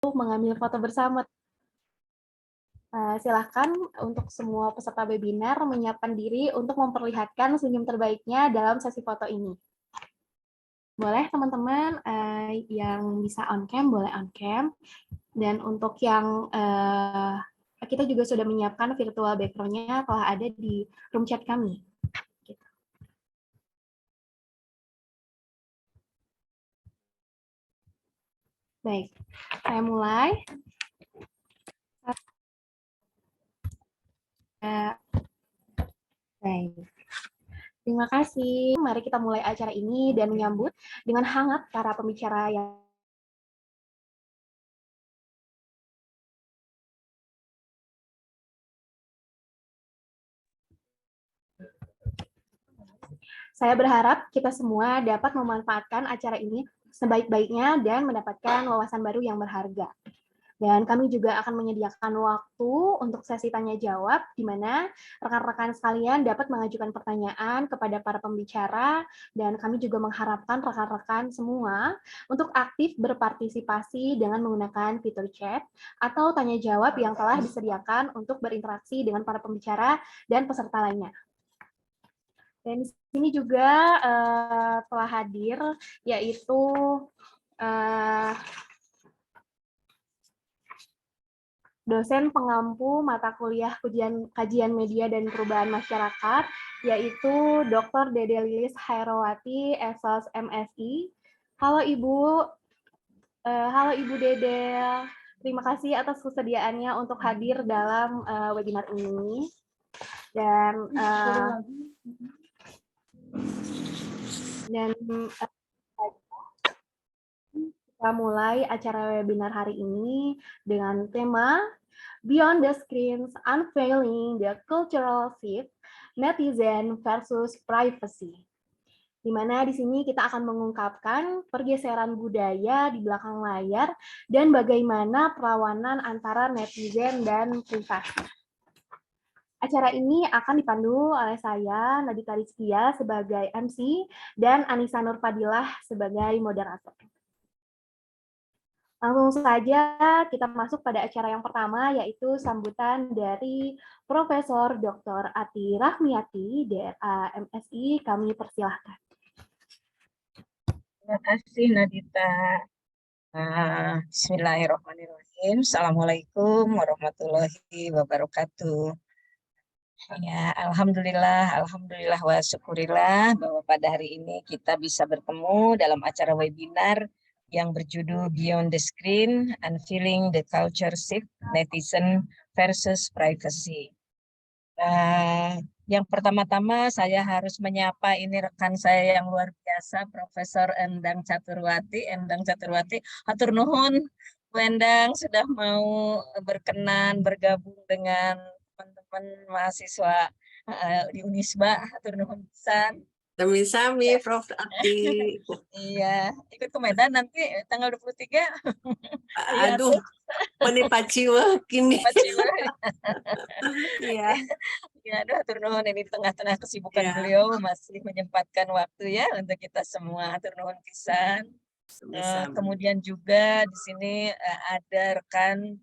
mengambil foto bersama. Silakan untuk semua peserta webinar menyiapkan diri untuk memperlihatkan senyum terbaiknya dalam sesi foto ini. Boleh teman-teman yang bisa on cam, boleh on cam. Dan untuk yang kita juga sudah menyiapkan virtual background-nya telah ada di room chat kami. Baik, saya mulai. Baik. Terima kasih. Mari kita mulai acara ini dan menyambut dengan hangat para pembicara yang saya berharap kita semua dapat memanfaatkan acara ini sebaik-baiknya dan mendapatkan wawasan baru yang berharga. Dan kami juga akan menyediakan waktu untuk sesi tanya-jawab, di mana rekan-rekan sekalian dapat mengajukan pertanyaan kepada para pembicara, dan kami juga mengharapkan rekan-rekan semua untuk aktif berpartisipasi dengan menggunakan fitur chat atau tanya-jawab yang telah disediakan untuk berinteraksi dengan para pembicara dan peserta lainnya. Dan di sini juga telah hadir, yaitu dosen pengampu mata kuliah kajian media dan perubahan masyarakat, yaitu Dr. Dede Lilis Hairowati, Esos MSI. Halo Ibu Dede, terima kasih atas kesediaannya untuk hadir dalam webinar ini. Dan kita mulai acara webinar hari ini dengan tema Beyond the Screens, Unveiling the Cultural Shift, Netizen versus Privacy. Di mana di sini kita akan mengungkapkan pergeseran budaya di belakang layar dan bagaimana perlawanan antara netizen dan privasi. Acara ini akan dipandu oleh saya, Nadita Rizkia, sebagai MC, dan Anissa Nurfadilah sebagai moderator. Langsung saja kita masuk pada acara yang pertama, yaitu sambutan dari Profesor Dr. Ati Rahmiati, DRA MSI. Kami persilahkan. Terima kasih Nadita. Bismillahirrahmanirrahim. Assalamualaikum warahmatullahi wabarakatuh. Ya, alhamdulillah wa syukurillah bahwa pada hari ini kita bisa bertemu dalam acara webinar yang berjudul Beyond the Screen, Unveiling the Culture Shift, Netizen versus Privacy. Yang pertama-tama saya harus menyapa ini rekan saya yang luar biasa, Profesor Endang Caturwati. Hatur nuhun, Bu Endang sudah mau berkenan bergabung dengan teman-teman mahasiswa di Unisba. Hatur nuhun pisan. Sami-sami, Prof. Ati. Iya, ikut ke Medan nanti tanggal 23. Aduh, penipaciwa kini. Iya. Ya, aduh, hatur nuhun, ini tengah-tengah kesibukan beliau masih menyempatkan waktu ya untuk kita semua. Hatur nuhun pisan. Kemudian juga di sini ada rekan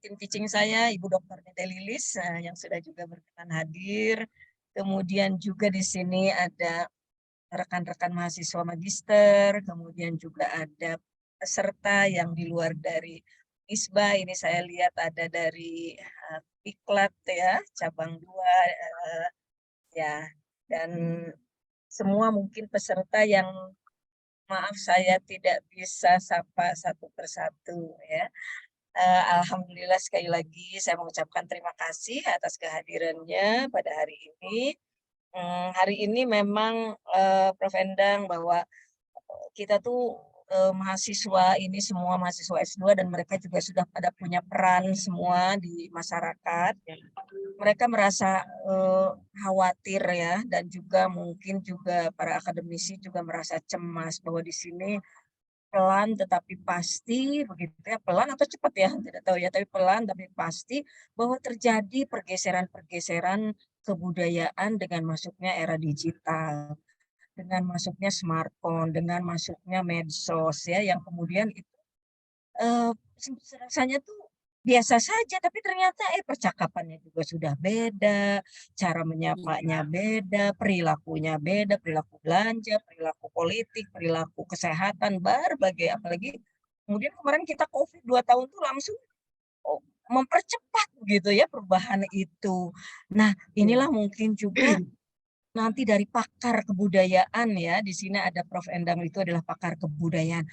tim teaching saya, Ibu Dr. Dede Lilis yang sudah juga berkenan hadir. Kemudian juga di sini ada rekan-rekan mahasiswa magister, kemudian juga ada peserta yang di luar dari ISBA. Ini saya lihat ada dari Iklat ya, cabang 2 ya, dan semua mungkin peserta yang maaf saya tidak bisa sapa satu persatu ya. Alhamdulillah sekali lagi saya mengucapkan terima kasih atas kehadirannya pada hari ini. Hari ini memang Prof. Endang bahwa kita tuh mahasiswa ini semua mahasiswa S2 dan mereka juga sudah pada punya peran semua di masyarakat. Mereka merasa khawatir ya, dan juga mungkin juga para akademisi juga merasa cemas bahwa di sini pelan tetapi pasti begitu ya, pelan atau cepat ya tidak tahu ya, tapi pelan tapi pasti bahwa terjadi pergeseran kebudayaan dengan masuknya era digital, dengan masuknya smartphone, dengan masuknya medsos ya, yang kemudian itu rasanya tuh biasa saja, tapi ternyata percakapannya juga sudah beda, cara menyapanya beda, perilakunya beda, perilaku belanja, perilaku politik, perilaku kesehatan, berbagai, apalagi kemudian kemarin kita COVID 2 tahun tuh langsung mempercepat gitu ya perubahan itu. Nah, inilah mungkin juga nanti dari pakar kebudayaan ya, di sini ada Prof. Endang itu adalah pakar kebudayaan.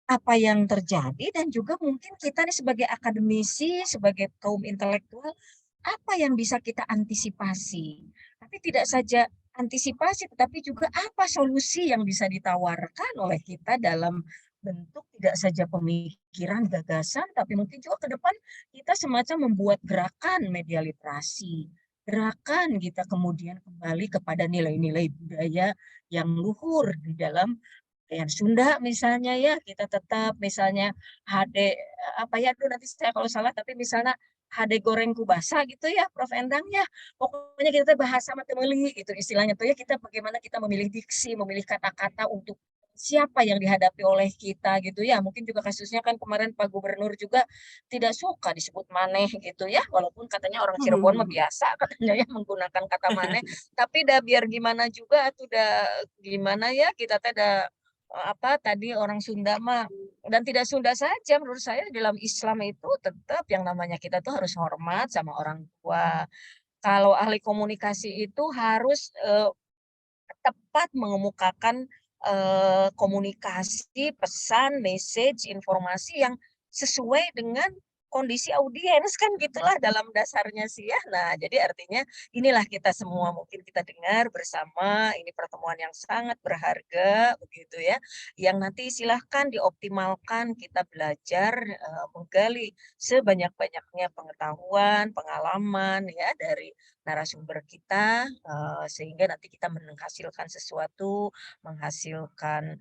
Apa yang terjadi dan juga mungkin kita nih sebagai akademisi, sebagai kaum intelektual, apa yang bisa kita antisipasi. Tapi tidak saja antisipasi, tetapi juga apa solusi yang bisa ditawarkan oleh kita dalam bentuk tidak saja pemikiran, gagasan, tapi mungkin juga ke depan kita semacam membuat gerakan media literasi. Gerakan kita kemudian kembali kepada nilai-nilai budaya yang luhur di dalam yang Sunda misalnya ya, kita tetap misalnya HD apa ya tuh nanti saya kalau salah, tapi misalnya HD goreng kubasa gitu ya Prof. Endang ya. Pokoknya kita bahasa mata meuli gitu istilahnya tuh ya, kita bagaimana kita memilih diksi, memilih kata-kata untuk siapa yang dihadapi oleh kita gitu ya. Mungkin juga kasusnya kan kemarin Pak Gubernur juga tidak suka disebut maneh gitu ya, walaupun katanya orang Cirebon mah biasa katanya ya menggunakan kata maneh, tapi dah biar gimana juga tuh dah gimana ya kita teh dah apa tadi orang Sunda mah, dan tidak Sunda saja menurut saya dalam Islam itu tetap yang namanya kita tuh harus hormat sama orang tua. Kalau ahli komunikasi itu harus tepat mengemukakan komunikasi, pesan, message, informasi yang sesuai dengan kondisi audiens kan gitulah dalam dasarnya sih ya. Nah, jadi artinya inilah kita semua mungkin kita dengar bersama ini pertemuan yang sangat berharga begitu ya. Yang nanti silahkan dioptimalkan kita belajar menggali sebanyak-banyaknya pengetahuan, pengalaman ya dari narasumber kita sehingga nanti kita menghasilkan sesuatu, menghasilkan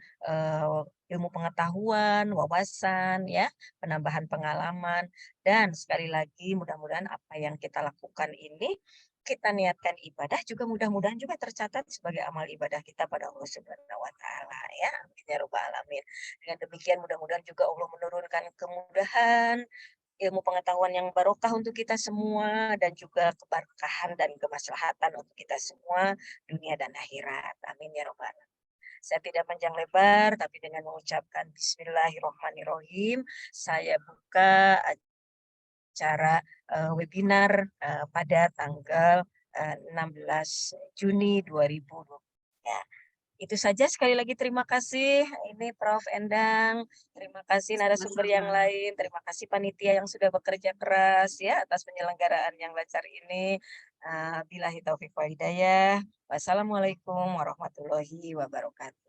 ilmu pengetahuan, wawasan ya, penambahan pengalaman dan sekali lagi mudah-mudahan apa yang kita lakukan ini kita niatkan ibadah juga mudah-mudahan juga tercatat sebagai amal ibadah kita pada Allah Subhanahu wa taala ya. Amin ya rabbal alamin. Dengan demikian mudah-mudahan juga Allah menurunkan kemudahan, ilmu pengetahuan yang barokah untuk kita semua dan juga keberkahan dan kemaslahatan untuk kita semua dunia dan akhirat. Amin ya rabbal alamin. Saya tidak panjang lebar, tapi dengan mengucapkan Bismillahirrahmanirrahim, saya buka acara webinar pada tanggal 16 Juni 2020. Ya, itu saja sekali lagi terima kasih. Ini Prof. Endang, terima kasih narasumber yang lain, terima kasih panitia yang sudah bekerja keras ya atas penyelenggaraan yang lancar ini. Billahi taufiq wal hidayah. Wassalamualaikum warahmatullahi wabarakatuh.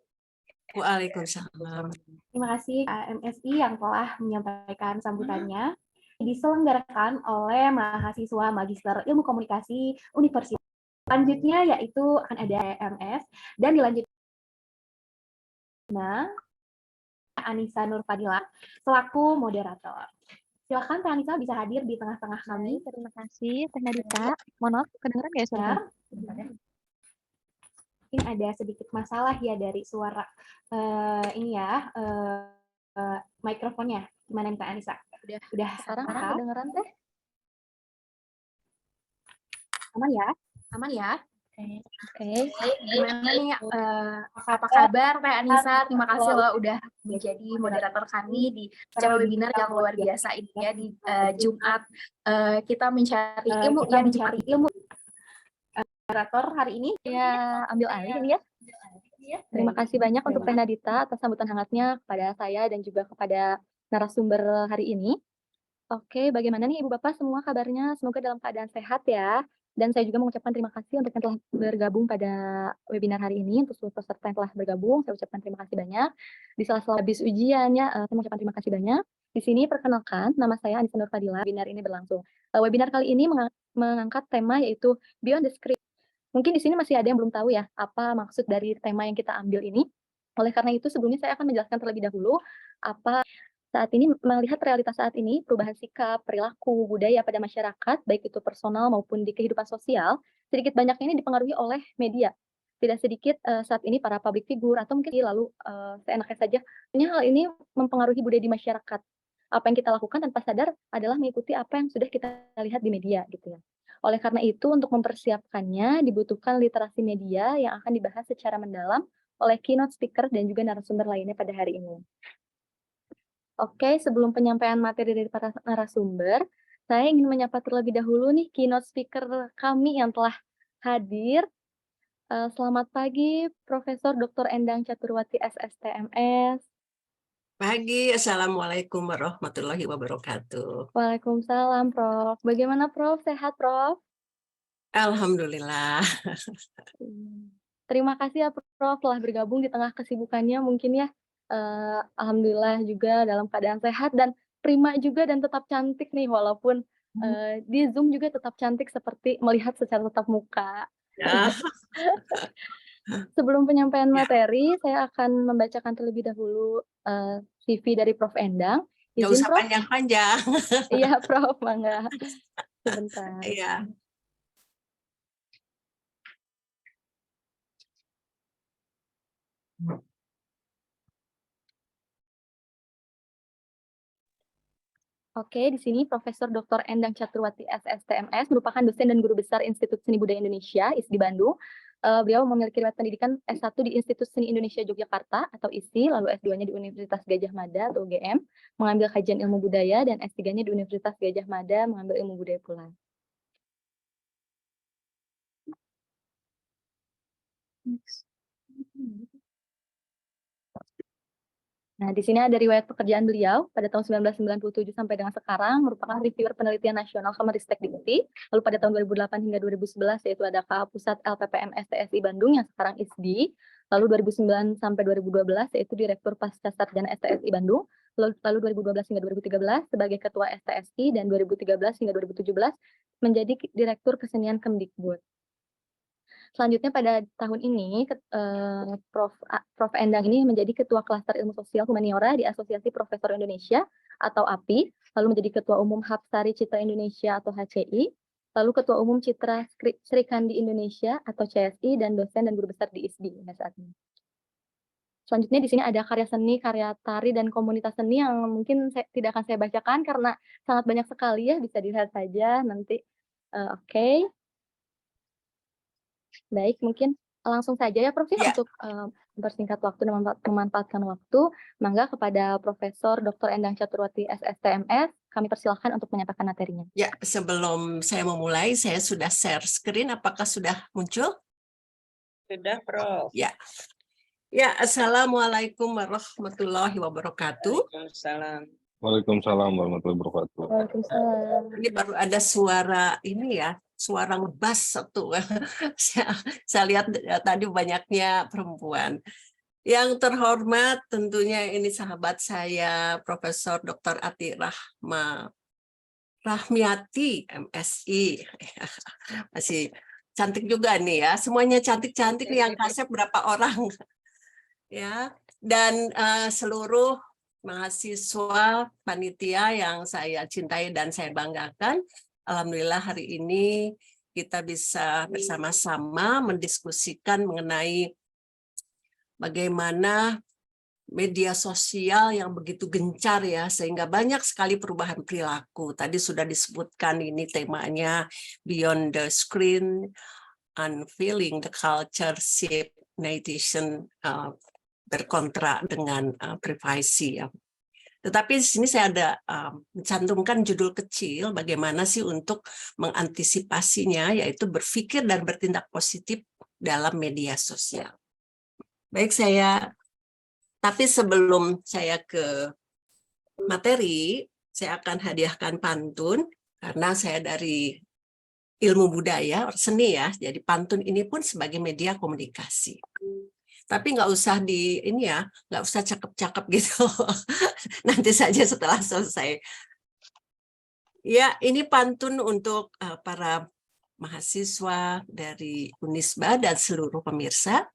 Waalaikumsalam. Terima kasih MSI yang telah menyampaikan sambutannya. Diselenggarakan oleh mahasiswa Magister Ilmu Komunikasi Universitas. Selanjutnya yaitu akan ada MS dan dilanjutkan Anissa Nurfadila selaku moderator. Silakan Teh Anissa bisa hadir di tengah-tengah kami. Terima kasih Teh Nadita. Mohon maaf, kedengaran nggak ya suara? Mungkin ada sedikit masalah ya dari suara mikrofonnya. Gimana nih Teh Anissa? Udah Sekarang kedengaran Teh? Aman ya? Aman ya? Oke. Gimana nih apa kabar Teh Anissa? Terima kasih loh udah menjadi moderator kami di acara webinar yang luar biasa ini ya di Jumat kita mencari ilmu mencari ilmu. Moderator hari ini Ya, ambil alih ini ya. Terima kasih banyak untuk Teh Nadita atas sambutan hangatnya kepada saya dan juga kepada narasumber hari ini. Oke, bagaimana nih Ibu Bapak semua kabarnya? Semoga dalam keadaan sehat ya. Dan saya juga mengucapkan terima kasih untuk yang telah bergabung pada webinar hari ini. Untuk seluruh peserta yang telah bergabung, saya ucapkan terima kasih banyak. Di sela-sela habis ujiannya, saya mengucapkan terima kasih banyak. Di sini perkenalkan, nama saya Anissa Nurfadila. Webinar ini berlangsung. Webinar kali ini mengangkat tema yaitu Beyond the Script. Mungkin di sini masih ada yang belum tahu ya, apa maksud dari tema yang kita ambil ini. Oleh karena itu, sebelumnya saya akan menjelaskan terlebih dahulu apa saat ini melihat realitas saat ini, perubahan sikap, perilaku, budaya pada masyarakat, baik itu personal maupun di kehidupan sosial, sedikit banyaknya ini dipengaruhi oleh media. Tidak sedikit saat ini para public figure atau mungkin lalu seenaknya saja. Hal ini mempengaruhi budaya di masyarakat. apa yang kita lakukan tanpa sadar adalah mengikuti apa yang sudah kita lihat di media gitu ya. Oleh karena itu, untuk mempersiapkannya dibutuhkan literasi media yang akan dibahas secara mendalam oleh keynote speaker dan juga narasumber lainnya pada hari ini. Oke, sebelum penyampaian materi dari para narasumber, saya ingin menyapa terlebih dahulu nih keynote speaker kami yang telah hadir. Selamat pagi, Profesor Dr. Endang Caturwati SSTMS. Pagi, Assalamualaikum warahmatullahi wabarakatuh. Waalaikumsalam, Prof. Bagaimana, Prof? Sehat, Prof? Alhamdulillah. Terima kasih ya, Prof, telah bergabung di tengah kesibukannya mungkin ya. Alhamdulillah juga dalam keadaan sehat dan prima juga dan tetap cantik nih, walaupun di Zoom juga tetap cantik seperti melihat secara tatap muka. Ya. Sebelum penyampaian materi, saya akan membacakan terlebih dahulu CV dari Prof. Endang. Nggak Izin, usah Prof? panjang-panjang. Iya, Prof, mangga. Sebentar. Iya. Oke, di sini Profesor Dr. Endang Caturwati SSTMS merupakan dosen dan guru besar Institut Seni Budaya Indonesia, ISDI Bandung. Beliau memiliki riwayat pendidikan S1 di Institut Seni Indonesia Yogyakarta atau ISI, lalu S2-nya di Universitas Gadjah Mada atau UGM, mengambil kajian ilmu budaya, dan S3-nya di Universitas Gadjah Mada, mengambil ilmu budaya pula. Nah, di sini ada riwayat pekerjaan beliau pada tahun 1997 sampai dengan sekarang, merupakan reviewer penelitian nasional Kemenristek Dikti. Lalu pada tahun 2008 hingga 2011 yaitu ada KA Pusat LPPM STSI Bandung yang sekarang ISDI. Lalu 2009 sampai 2012 yaitu Direktur Pasca Sarjana STSI Bandung. Lalu 2012 hingga 2013 sebagai Ketua STSI dan 2013 hingga 2017 menjadi Direktur Kesenian Kemdikbud. Selanjutnya pada tahun ini, Prof. Endang ini menjadi Ketua Klaster Ilmu Sosial Humaniora di Asosiasi Profesor Indonesia atau API, lalu menjadi Ketua Umum Hapsari Citra Indonesia atau HCI, lalu Ketua Umum Citra Sri Kandi Indonesia atau CSI, dan dosen dan guru besar di ISDI saat ini. Selanjutnya di sini ada karya seni, karya tari, dan komunitas seni yang mungkin tidak akan saya bacakan karena sangat banyak sekali ya, bisa dilihat saja nanti. Oke. Baik, mungkin langsung saja ya Prof ya, untuk mempersingkat waktu dan memanfaatkan waktu. Mangga kepada Profesor Dr. Endang Caturwati SSTMS, kami persilahkan untuk menyampaikan materinya. Ya, sebelum saya memulai, saya sudah share screen. Apakah sudah muncul? Sudah, Prof. Ya. Ya, Assalamualaikum warahmatullahi wabarakatuh. Waalaikumsalam. Waalaikumsalam warahmatullahi wabarakatuh. Waalaikumsalam. Ini baru ada suara ini ya, suara ngebas satu. Saya lihat tadi banyaknya perempuan. Yang terhormat tentunya ini sahabat saya, Profesor Dr. Ati Rahmiati, MSI. Masih cantik juga nih ya, semuanya cantik-cantik nih, yang kasep berapa orang. Ya, dan seluruh mahasiswa panitia yang saya cintai dan saya banggakan, alhamdulillah hari ini kita bisa bersama-sama mendiskusikan mengenai bagaimana media sosial yang begitu gencar ya, sehingga banyak sekali perubahan perilaku. Tadi sudah disebutkan ini temanya Beyond the Screen, Unveiling the Culture Shift Nation, berkontra dengan privasi ya. Tetapi di sini saya ada mencantumkan judul kecil bagaimana sih untuk mengantisipasinya, yaitu berpikir dan bertindak positif dalam media sosial. Baik, tapi sebelum saya ke materi, saya akan hadiahkan pantun karena saya dari ilmu budaya, seni ya. Jadi pantun ini pun sebagai media komunikasi. Tapi nggak usah nggak usah cakep-cakep gitu. Nanti saja setelah selesai. Ya, ini pantun untuk para mahasiswa dari Unisba dan seluruh pemirsa.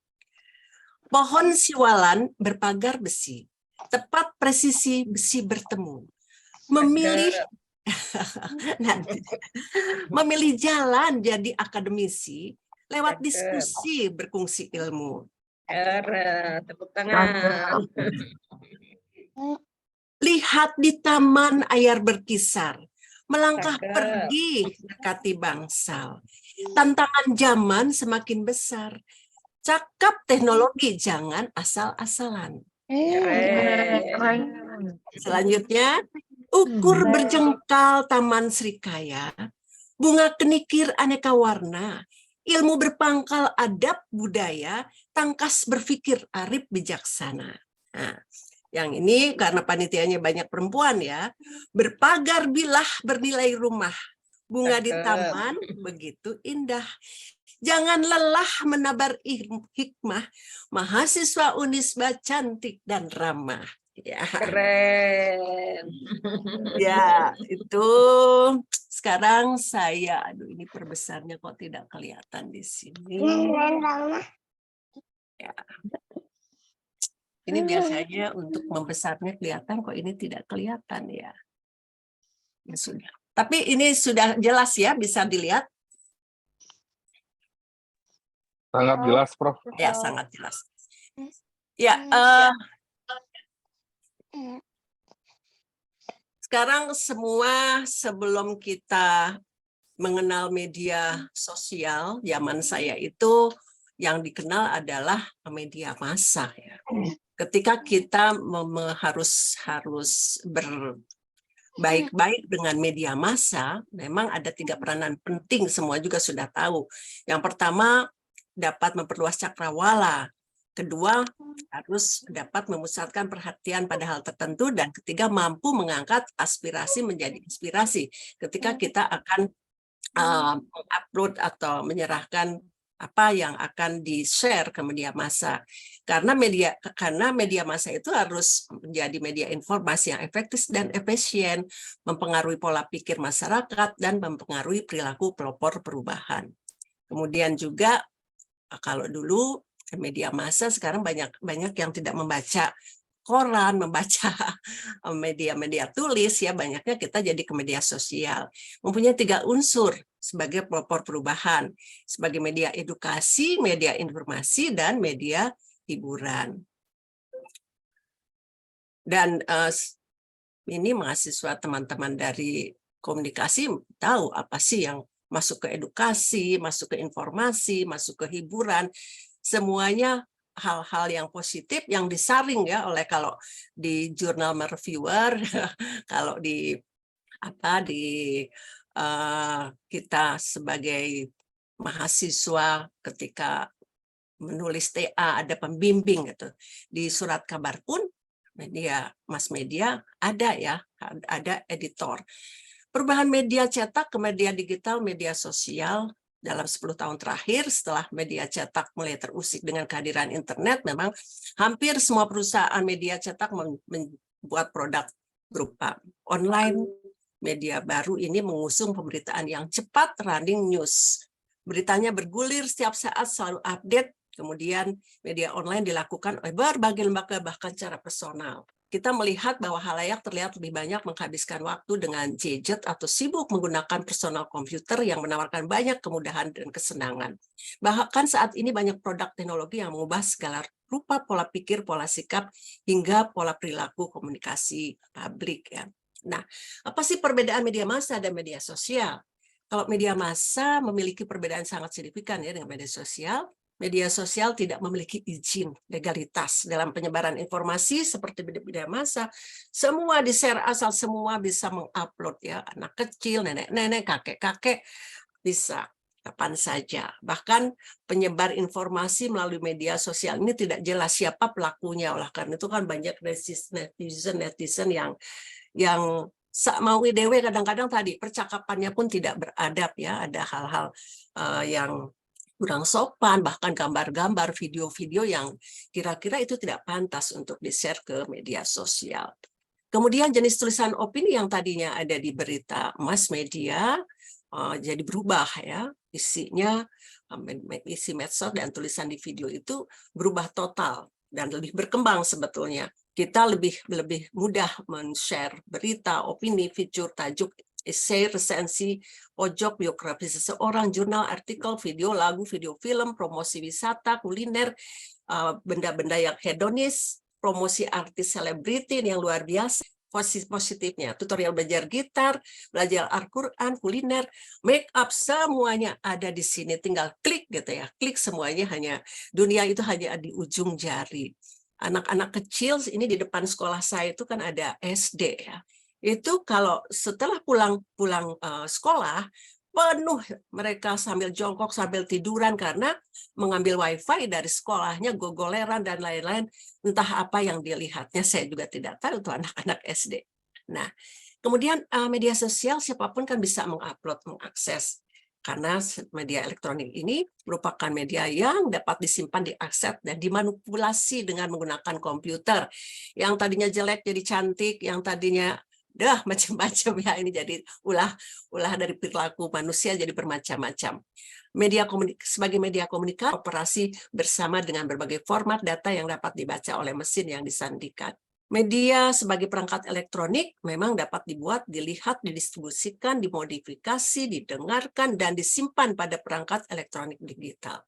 Pohon siwalan berpagar besi, tepat presisi besi bertemu. Memilih jalan jadi akademisi lewat diskusi berkongsi ilmu. Tepuk tangan. Lihat di taman air berkisar, melangkah Cakep. pergi mendekati bangsal. Tantangan zaman semakin besar. Cakap teknologi, jangan asal-asalan. Keren. Selanjutnya, ukur berjengkal Taman Srikaya, bunga kenikir aneka warna, ilmu berpangkal adab budaya, tangkas berpikir arif bijaksana. Nah, yang ini karena panitianya banyak perempuan ya, berpagar bilah bernilai rumah, bunga di Cakep. taman begitu indah. Jangan lelah menabar hikmah, mahasiswa Unisba cantik dan ramah. Ya. Keren. Ya, itu sekarang saya, aduh ini perbesarnya kok tidak kelihatan di sini. Ya. Ini biasanya untuk membesarnya kelihatan, kok ini tidak kelihatan ya. Ya sudah. Tapi ini sudah jelas ya, bisa dilihat. Sangat jelas, Prof. Ya, sangat jelas. Ya, sekarang semua sebelum kita mengenal media sosial, zaman saya itu yang dikenal adalah media massa ya. Ketika kita harus berbaik-baik dengan media massa, memang ada 3 peranan penting, semua juga sudah tahu. Yang pertama, dapat memperluas cakrawala. Kedua, harus dapat memusatkan perhatian pada hal tertentu. Dan ketiga, mampu mengangkat aspirasi menjadi inspirasi ketika kita akan upload atau menyerahkan apa yang akan di-share ke media massa. Karena media massa itu harus menjadi media informasi yang efektif dan efisien, mempengaruhi pola pikir masyarakat, dan mempengaruhi perilaku pelopor perubahan. Kemudian juga, kalau dulu media massa, sekarang banyak yang tidak membaca koran, membaca media-media tulis, ya banyaknya kita jadi ke media sosial. Mempunyai 3 unsur sebagai pelopor perubahan, sebagai media edukasi, media informasi, dan media hiburan. Dan ini mahasiswa teman-teman dari komunikasi tahu apa sih yang masuk ke edukasi, masuk ke informasi, masuk ke hiburan, semuanya hal-hal yang positif yang disaring ya oleh, kalau di jurnal reviewer, kalau di kita sebagai mahasiswa ketika menulis TA ada pembimbing gitu. Di surat kabar pun mass media ada ya, ada editor. Perubahan media cetak ke media digital, media sosial dalam 10 tahun terakhir setelah media cetak mulai terusik dengan kehadiran internet, memang hampir semua perusahaan media cetak membuat produk berupa online. Media baru ini mengusung pemberitaan yang cepat, running news. Beritanya bergulir setiap saat, selalu update. Kemudian media online dilakukan oleh berbagai lembaga, bahkan secara personal. Kita melihat bahwa halayak terlihat lebih banyak menghabiskan waktu dengan gadget atau sibuk menggunakan personal komputer yang menawarkan banyak kemudahan dan kesenangan. Bahkan saat ini banyak produk teknologi yang mengubah segala rupa pola pikir, pola sikap, hingga pola perilaku komunikasi publik ya. Nah, apa sih perbedaan media massa dan media sosial? Kalau media massa memiliki perbedaan sangat signifikan ya dengan media sosial. Media sosial tidak memiliki izin legalitas dalam penyebaran informasi seperti media massa. Semua di-share asal semua bisa mengupload ya, anak kecil, nenek-nenek, kakek-kakek bisa kapan saja. Bahkan penyebar informasi melalui media sosial ini tidak jelas siapa pelakunya. Oleh karena itu kan banyak netizen yang mau IDW kadang-kadang tadi percakapannya pun tidak beradab ya, ada hal-hal yang kurang sopan, bahkan gambar-gambar, video-video yang kira-kira itu tidak pantas untuk di-share ke media sosial. Kemudian jenis tulisan opini yang tadinya ada di berita mass media jadi berubah ya, isinya isi medsos dan tulisan di video itu berubah total dan lebih berkembang sebetulnya. Kita lebih mudah men-share berita, opini, fitur, tajuk, essay, resensi, pojok, biografi seseorang, jurnal, artikel, video, lagu, video film, promosi wisata, kuliner, benda-benda yang hedonis, promosi artis selebriti yang luar biasa. positifnya. Tutorial belajar gitar, belajar Al-Quran, kuliner, make up, semuanya ada di sini. Tinggal klik gitu ya. Klik semuanya, hanya dunia itu hanya di ujung jari. Anak-anak kecil ini di depan sekolah saya itu kan ada SD ya. Itu kalau setelah pulang sekolah, penuh mereka sambil jongkok, sambil tiduran karena mengambil wifi dari sekolahnya, gogoleran dan lain-lain. Entah apa yang dilihatnya, saya juga tidak tahu itu anak-anak SD. Nah, kemudian media sosial siapapun kan bisa mengupload, mengakses. Karena media elektronik ini merupakan media yang dapat disimpan, diakses, dan dimanipulasi dengan menggunakan komputer. Yang tadinya jelek jadi cantik, yang tadinya macam-macam ya, ini jadi ulah dari perilaku manusia jadi bermacam-macam. Sebagai media komunikasi, operasi bersama dengan berbagai format data yang dapat dibaca oleh mesin yang disandikan. Media sebagai perangkat elektronik memang dapat dibuat, dilihat, didistribusikan, dimodifikasi, didengarkan, dan disimpan pada perangkat elektronik digital.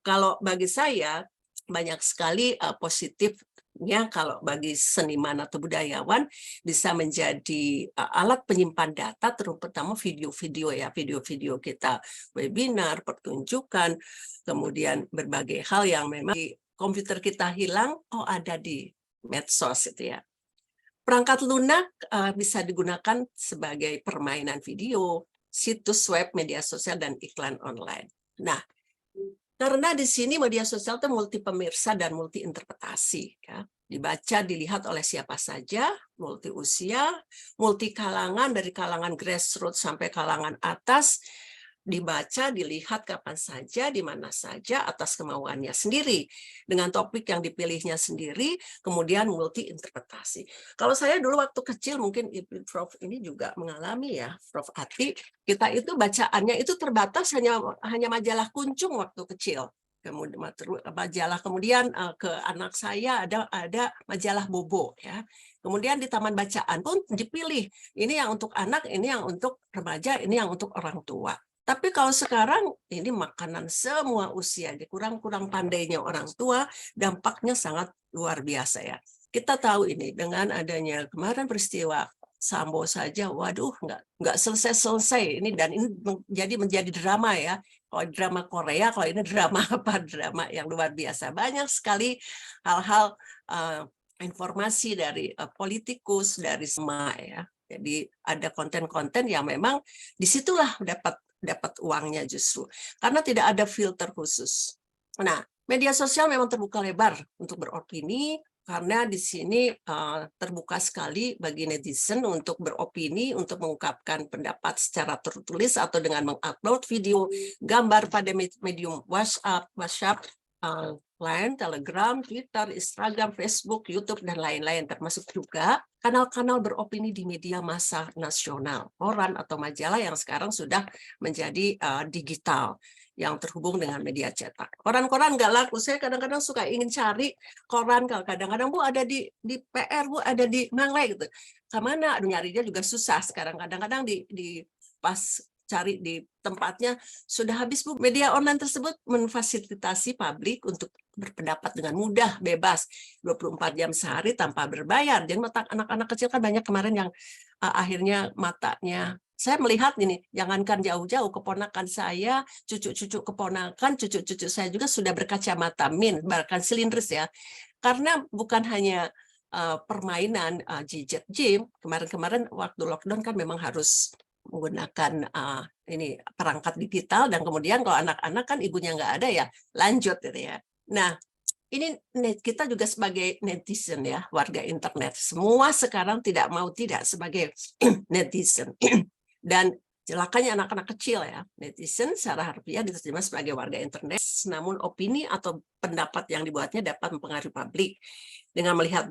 Kalau bagi saya, banyak sekali positifnya kalau bagi seniman atau budayawan bisa menjadi alat penyimpan data, terutama video-video ya, video-video kita, webinar, pertunjukan, kemudian berbagai hal yang memang di komputer kita hilang, ada di medsos itu ya. Perangkat lunak bisa digunakan sebagai permainan video, situs web, media sosial, dan iklan online. Nah, karena di sini media sosial itu multi pemirsa dan multi interpretasi, ya. Dibaca, dilihat oleh siapa saja, multi usia, multi kalangan, dari kalangan grassroots sampai kalangan atas, dibaca, dilihat kapan saja, di mana saja, atas kemauannya sendiri, dengan topik yang dipilihnya sendiri, kemudian multi interpretasi. Kalau saya dulu waktu kecil, mungkin Prof ini juga mengalami ya, Prof Ati, kita itu bacaannya itu terbatas hanya majalah Kuncung waktu kecil. Kemudian majalah, kemudian ke anak saya ada majalah Bobo ya. Kemudian di taman bacaan pun dipilih, ini yang untuk anak, ini yang untuk remaja, ini yang untuk orang tua. Tapi kalau sekarang ini makanan semua usia, kurang pandainya orang tua, dampaknya sangat luar biasa ya. Kita tahu ini dengan adanya kemarin peristiwa Sambo saja, waduh, nggak selesai ini, dan ini menjadi drama ya. Kalau drama Korea, kalau ini drama apa? Drama yang luar biasa. Banyak sekali hal-hal informasi dari politikus, dari semua ya. Jadi ada konten-konten yang memang disitulah dapat uangnya justru. Karena tidak ada filter khusus. Nah, media sosial memang terbuka lebar untuk beropini, karena di sini terbuka sekali bagi netizen untuk beropini, untuk mengungkapkan pendapat secara tertulis atau dengan mengupload video, gambar pada medium WhatsApp, Line, Telegram, Twitter, Instagram, Facebook, YouTube, dan lain-lain, termasuk juga kanal-kanal beropini di media massa nasional, koran atau majalah yang sekarang sudah menjadi digital, yang terhubung dengan media cetak. Koran-koran nggak laku, saya kadang-kadang suka ingin cari koran, kadang-kadang Bu ada di PR, Bu ada di Manglai gitu. Kemana? Aduh, nyarinya juga susah sekarang, kadang-kadang di pas cari di tempatnya sudah habis, Bu. Media online tersebut memfasilitasi publik untuk berpendapat dengan mudah, bebas, 24 jam sehari tanpa berbayar. Jadi anak-anak kecil kan banyak kemarin yang akhirnya matanya, saya melihat ini, jangankan jauh-jauh, keponakan saya, cucu-cucu keponakan, cucu-cucu saya juga sudah berkacamata min, bahkan silindris ya. Karena bukan hanya permainan gadget game, kemarin waktu lockdown kan memang harus menggunakan ini perangkat digital, dan kemudian kalau anak-anak kan ibunya nggak ada ya lanjut gitu ya. Nah, ini kita juga sebagai netizen ya, warga internet, semua sekarang tidak mau tidak sebagai netizen. Dan celakanya anak-anak kecil ya, netizen secara harfiah diterjemah sebagai warga internet, namun opini atau pendapat yang dibuatnya dapat mempengaruhi publik. Dengan melihat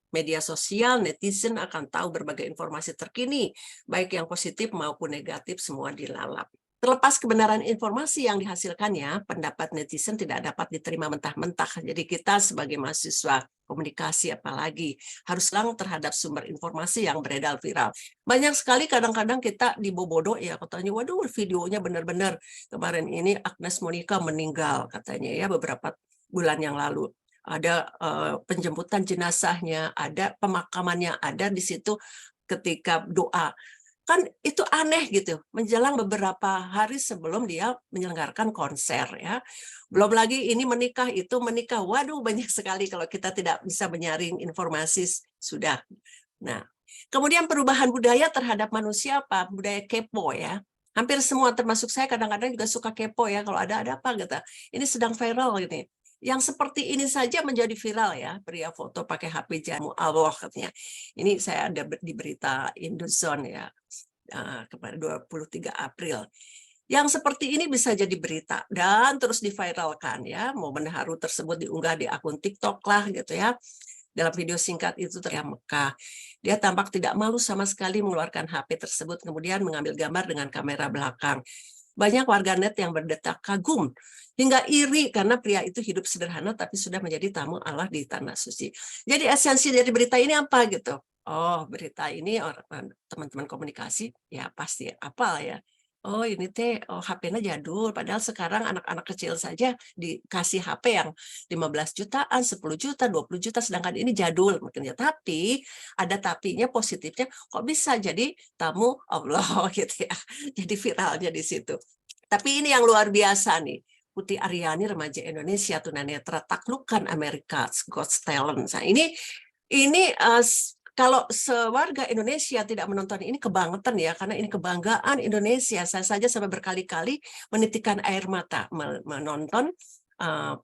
media sosial, netizen akan tahu berbagai informasi terkini, baik yang positif maupun negatif, semua dilalap. Terlepas kebenaran informasi yang dihasilkannya, pendapat netizen tidak dapat diterima mentah-mentah. Jadi kita sebagai mahasiswa komunikasi apalagi harus lang terhadap sumber informasi yang beredar viral. Banyak sekali kadang-kadang kita dibobodo ya, katanya waduh videonya benar-benar kemarin ini Agnes Monica meninggal katanya ya beberapa bulan yang lalu. ada penjemputan jenazahnya, ada pemakamannya, ada di situ ketika doa. Kan itu aneh gitu, menjelang beberapa hari sebelum dia menyelenggarakan konser ya. Belum lagi ini menikah, itu menikah. Waduh, banyak sekali kalau kita tidak bisa menyaring informasi sudah. Nah, kemudian perubahan budaya terhadap manusia apa? Budaya kepo ya. Hampir semua termasuk saya kadang-kadang juga suka kepo ya, kalau ada apa gitu. Ini sedang viral ini. Yang seperti ini saja menjadi viral ya, pria foto pakai HP jamu Allah katanya. Ini saya ada di berita Indozone ya, kepada 23 April. Yang seperti ini bisa jadi berita dan terus diviralkan ya. Momen haru tersebut diunggah di akun TikTok lah gitu ya. Dalam video singkat itu terlihat Mekah. Dia tampak tidak malu sama sekali mengeluarkan HP tersebut, kemudian mengambil gambar dengan kamera belakang. Banyak warganet yang berdetak kagum hingga iri karena pria itu hidup sederhana tapi sudah menjadi tamu Allah di tanah suci. Jadi esensi dari berita ini apa gitu? Oh, berita ini teman-teman komunikasi ya pasti apal ya. Oh, ini HP-nya jadul, padahal sekarang anak-anak kecil saja dikasih HP yang 15 jutaan, 10 juta, 20 juta, sedangkan ini jadul. Makanya, tapi ada tapinya positifnya, kok bisa jadi tamu Allah gitu ya. Jadi viralnya di situ. Tapi ini yang luar biasa nih. Putri Aryani, remaja Indonesia tunanetra taklukkan America's Got Talent. Nah, ini kalau sewarga Indonesia tidak menonton ini kebangetan ya, karena ini kebanggaan Indonesia. Saya saja sampai berkali-kali menitikkan air mata menonton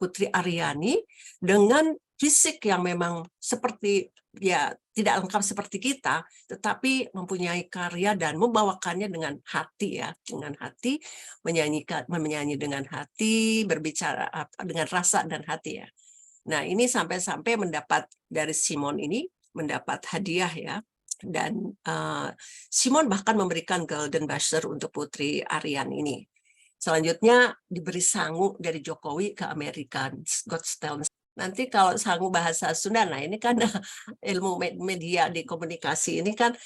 Putri Aryani dengan fisik yang memang seperti ya tidak lengkap seperti kita, tetapi mempunyai karya dan membawakannya dengan hati ya, dengan hati, menyanyi dengan hati, berbicara dengan rasa dan hati ya. Nah, ini sampai-sampai mendapat dari Simon ini mendapat hadiah ya, dan Simon bahkan memberikan Golden Buzzer untuk Putri Aryani ini. Selanjutnya diberi sangu dari Jokowi ke America's Got Talent. Nanti kalau sangu bahasa Sunda, nah ini kan ilmu media di komunikasi ini kan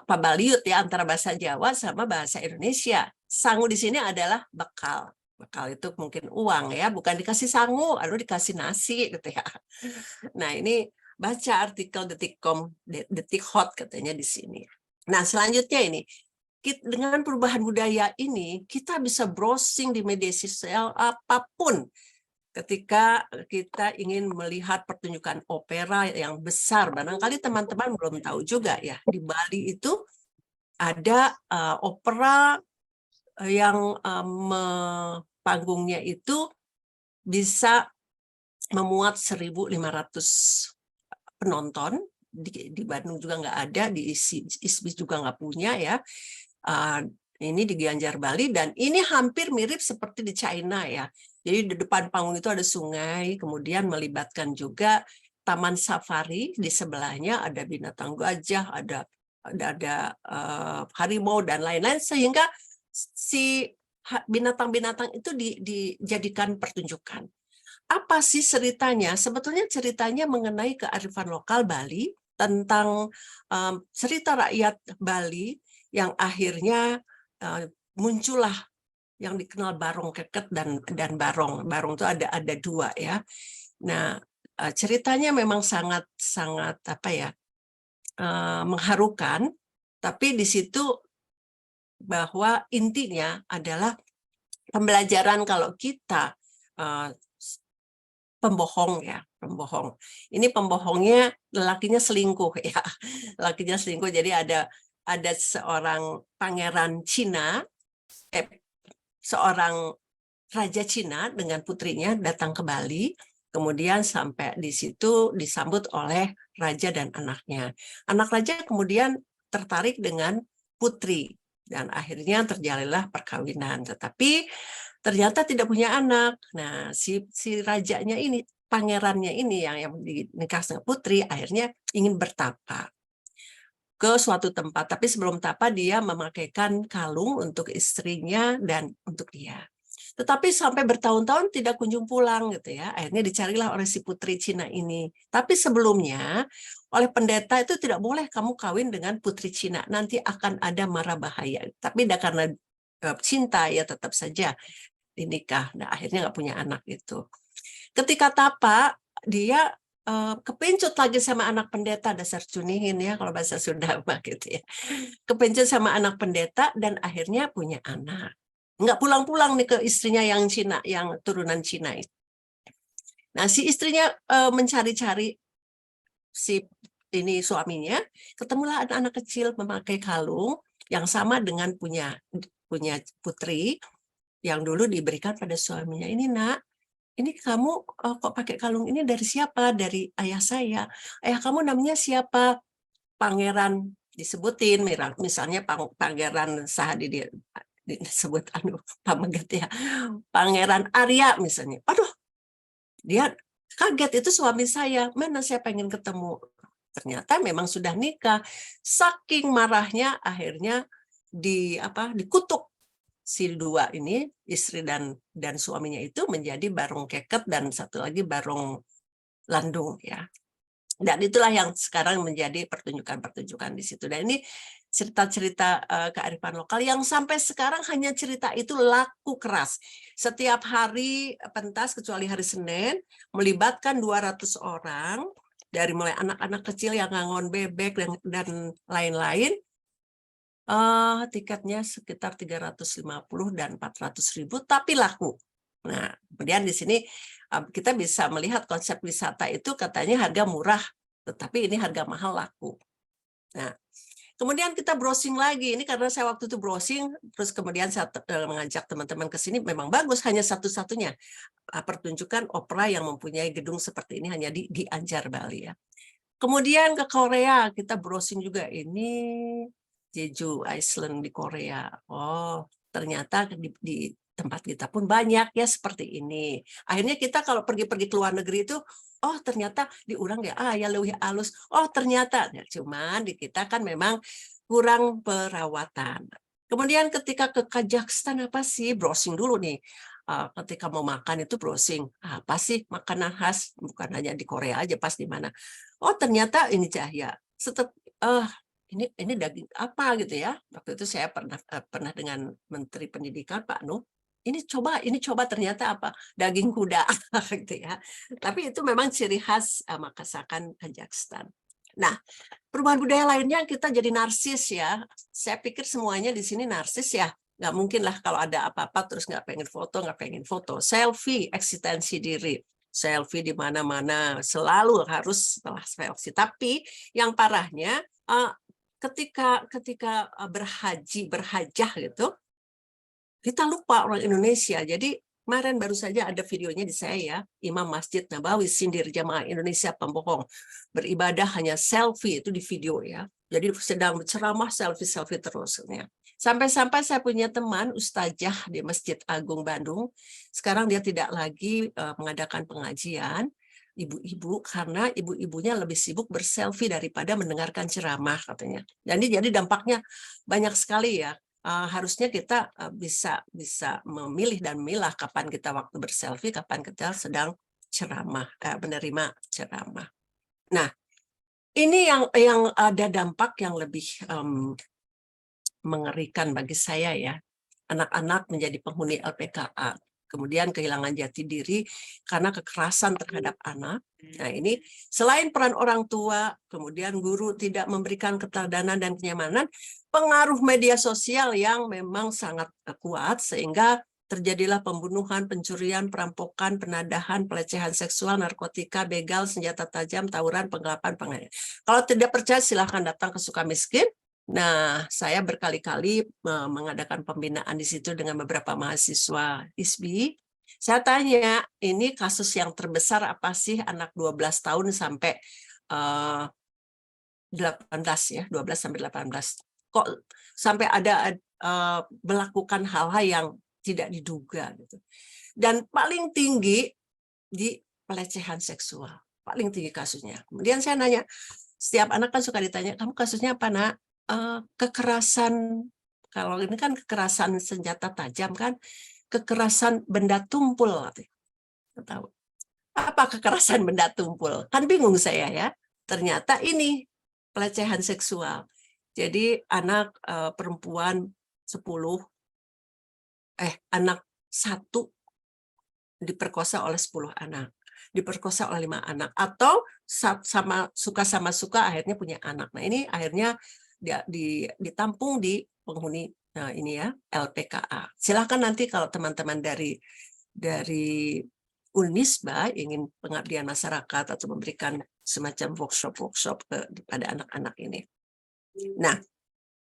pabaliut ya antara bahasa Jawa sama bahasa Indonesia. Sangu di sini adalah bekal. Bekal itu mungkin uang ya, bukan dikasih sangu, lalu dikasih nasi gitu ya. Nah, ini baca artikel Detikcom, Detik Hot katanya di sini. Nah, selanjutnya ini, dengan perubahan budaya ini, kita bisa browsing di media sosial apapun ketika kita ingin melihat pertunjukan opera yang besar. Barangkali teman-teman belum tahu juga ya, di Bali itu ada opera yang panggungnya itu bisa memuat 1.500 penonton. Di Bandung juga nggak ada, di ISBI juga nggak punya ya. Ini di Gianyar Bali, dan ini hampir mirip seperti di China ya. Jadi di depan panggung itu ada sungai, kemudian melibatkan juga taman safari, di sebelahnya ada binatang gajah, ada harimau dan lain-lain, sehingga si binatang-binatang itu dijadikan pertunjukan. Apa sih ceritanya? Sebetulnya ceritanya mengenai kearifan lokal Bali, tentang cerita rakyat Bali yang akhirnya muncullah yang dikenal Barong Keket dan Barong. Barong itu ada dua ya. Nah, ceritanya memang sangat apa ya, mengharukan, tapi di situ bahwa intinya adalah pembelajaran kalau kita pembohong ya, pembohong. Ini pembohongnya lelakinya selingkuh ya. Lelakinya selingkuh, jadi ada seorang pangeran Cina, seorang raja Cina dengan putrinya datang ke Bali, kemudian sampai di situ disambut oleh raja dan anaknya. Anak raja kemudian tertarik dengan putri dan akhirnya terjalinlah perkawinan, tetapi ternyata tidak punya anak. Nah, si rajanya ini, pangerannya ini yang menikah dengan putri, akhirnya ingin bertapa ke suatu tempat, tapi sebelum tapa dia memakaikan kalung untuk istrinya dan untuk dia. Tetapi sampai bertahun-tahun tidak kunjung pulang gitu ya. Akhirnya dicarilah oleh si putri Cina ini. Tapi sebelumnya oleh pendeta itu tidak boleh kamu kawin dengan putri Cina, nanti akan ada mara bahaya. Tapi karena cinta ya tetap saja dinikah. Nah, akhirnya nggak punya anak itu. Ketika tapa, dia kepencut lagi sama anak pendeta, dasar cunihin ya kalau bahasa Sunda gitu ya. Kepencut sama anak pendeta dan akhirnya punya anak. Nggak pulang-pulang nih ke istrinya yang Cina, yang turunan Cina itu. Nah, si istrinya mencari-cari si ini suaminya, ketemulah anak kecil memakai kalung yang sama dengan punya putri yang dulu diberikan pada suaminya. Ini nak, ini kamu kok pakai kalung ini dari siapa? Dari ayah saya. Ayah kamu namanya siapa? Pangeran, disebutin misalnya Pangeran Sahadi disebut pamegat ya. Pangeran Arya misalnya. Aduh, dia kaget, itu suami saya. Mana saya pengen ketemu. Ternyata memang sudah nikah. Saking marahnya akhirnya dikutuk si dua ini, istri dan suaminya itu menjadi barong keket dan satu lagi barong landung ya. Dan itulah yang sekarang menjadi pertunjukan-pertunjukan di situ. Dan ini cerita-cerita kearifan lokal yang sampai sekarang hanya cerita itu laku keras. Setiap hari pentas kecuali hari Senin melibatkan 200 orang dari mulai anak-anak kecil yang ngangon bebek dan lain-lain. Tiketnya sekitar 350 dan 400.000 tapi laku. Nah, kemudian di sini kita bisa melihat konsep wisata itu katanya harga murah, tetapi ini harga mahal laku. Nah, kemudian kita browsing lagi. Ini karena saya waktu itu browsing, terus kemudian saya mengajak teman-teman ke sini. Memang bagus, hanya satu-satunya pertunjukan opera yang mempunyai gedung seperti ini hanya di Gianyar, Bali ya. Kemudian ke Korea, kita browsing juga. Ini Jeju Island di Korea. Oh, ternyata di tempat kita pun banyak ya seperti ini. Akhirnya kita kalau pergi-pergi ke luar negeri itu, oh ternyata diurang ya, ya lebih halus. Oh ternyata, ya, cuman di kita kan memang kurang perawatan. Kemudian ketika ke Kazakhstan apa sih, browsing dulu nih. Ketika mau makan itu browsing, apa sih makanan khas, bukan hanya di Korea aja, pas di mana. Oh ternyata ini Cahya. Ini daging apa gitu ya. Waktu itu saya pernah dengan Menteri Pendidikan Pak Nuh. Ini coba ternyata apa? Daging kuda gitu ya. Tapi itu memang ciri khas masakan Kazakhstan. Nah, perubahan budaya lainnya kita jadi narsis ya. Saya pikir semuanya di sini narsis ya. Nggak mungkin lah kalau ada apa-apa terus nggak pengen foto. Selfie, eksistensi diri. Selfie di mana-mana, selalu harus setelah selfie. Tapi yang parahnya, ketika berhajah gitu, kita lupa orang Indonesia. Jadi kemarin baru saja ada videonya di saya ya, Imam Masjid Nabawi sindir jamaah Indonesia pembohong, beribadah hanya selfie, itu di video ya. Jadi sedang ceramah selfie terus. Ya. Sampai-sampai saya punya teman ustazah di Masjid Agung Bandung, sekarang dia tidak lagi mengadakan pengajian, ibu-ibu karena ibu-ibunya lebih sibuk berselfie daripada mendengarkan ceramah katanya. Jadi dampaknya banyak sekali ya. Harusnya kita bisa memilih dan memilah kapan kita waktu berselfie, kapan kita sedang ceramah, menerima ceramah. Nah, ini yang ada dampak yang lebih mengerikan bagi saya ya. Anak-anak menjadi penghuni LPKA. Kemudian kehilangan jati diri karena kekerasan terhadap anak. Nah ini selain peran orang tua, kemudian guru tidak memberikan keteladanan dan kenyamanan, pengaruh media sosial yang memang sangat kuat sehingga terjadilah pembunuhan, pencurian, perampokan, penadahan, pelecehan seksual, narkotika, begal, senjata tajam, tawuran, penggelapan, penganiayaan. Kalau tidak percaya silahkan datang ke Sukamiskin. Nah, saya berkali-kali mengadakan pembinaan di situ dengan beberapa mahasiswa ISBI. Saya tanya, ini kasus yang terbesar apa sih anak 12 tahun sampai 18 ya, 12 sampai 18. Kok sampai ada melakukan hal-hal yang tidak diduga gitu. Dan paling tinggi di pelecehan seksual. Paling tinggi kasusnya. Kemudian saya nanya, setiap anak kan suka ditanya, kamu kasusnya apa nak? Kekerasan, kalau ini kan kekerasan senjata tajam kan, kekerasan benda tumpul. Tahu apa kekerasan benda tumpul? Kan bingung saya ya. Ternyata ini pelecehan seksual. Jadi anak perempuan 10, anak 1 diperkosa oleh 10 anak. diperkosa oleh 5 anak, atau sama suka akhirnya punya anak. Nah, ini akhirnya ditampung di penghuni ini ya, LPKA. Silakan nanti kalau teman-teman dari Unisba ingin pengabdian masyarakat atau memberikan semacam workshop kepada anak-anak ini. Nah,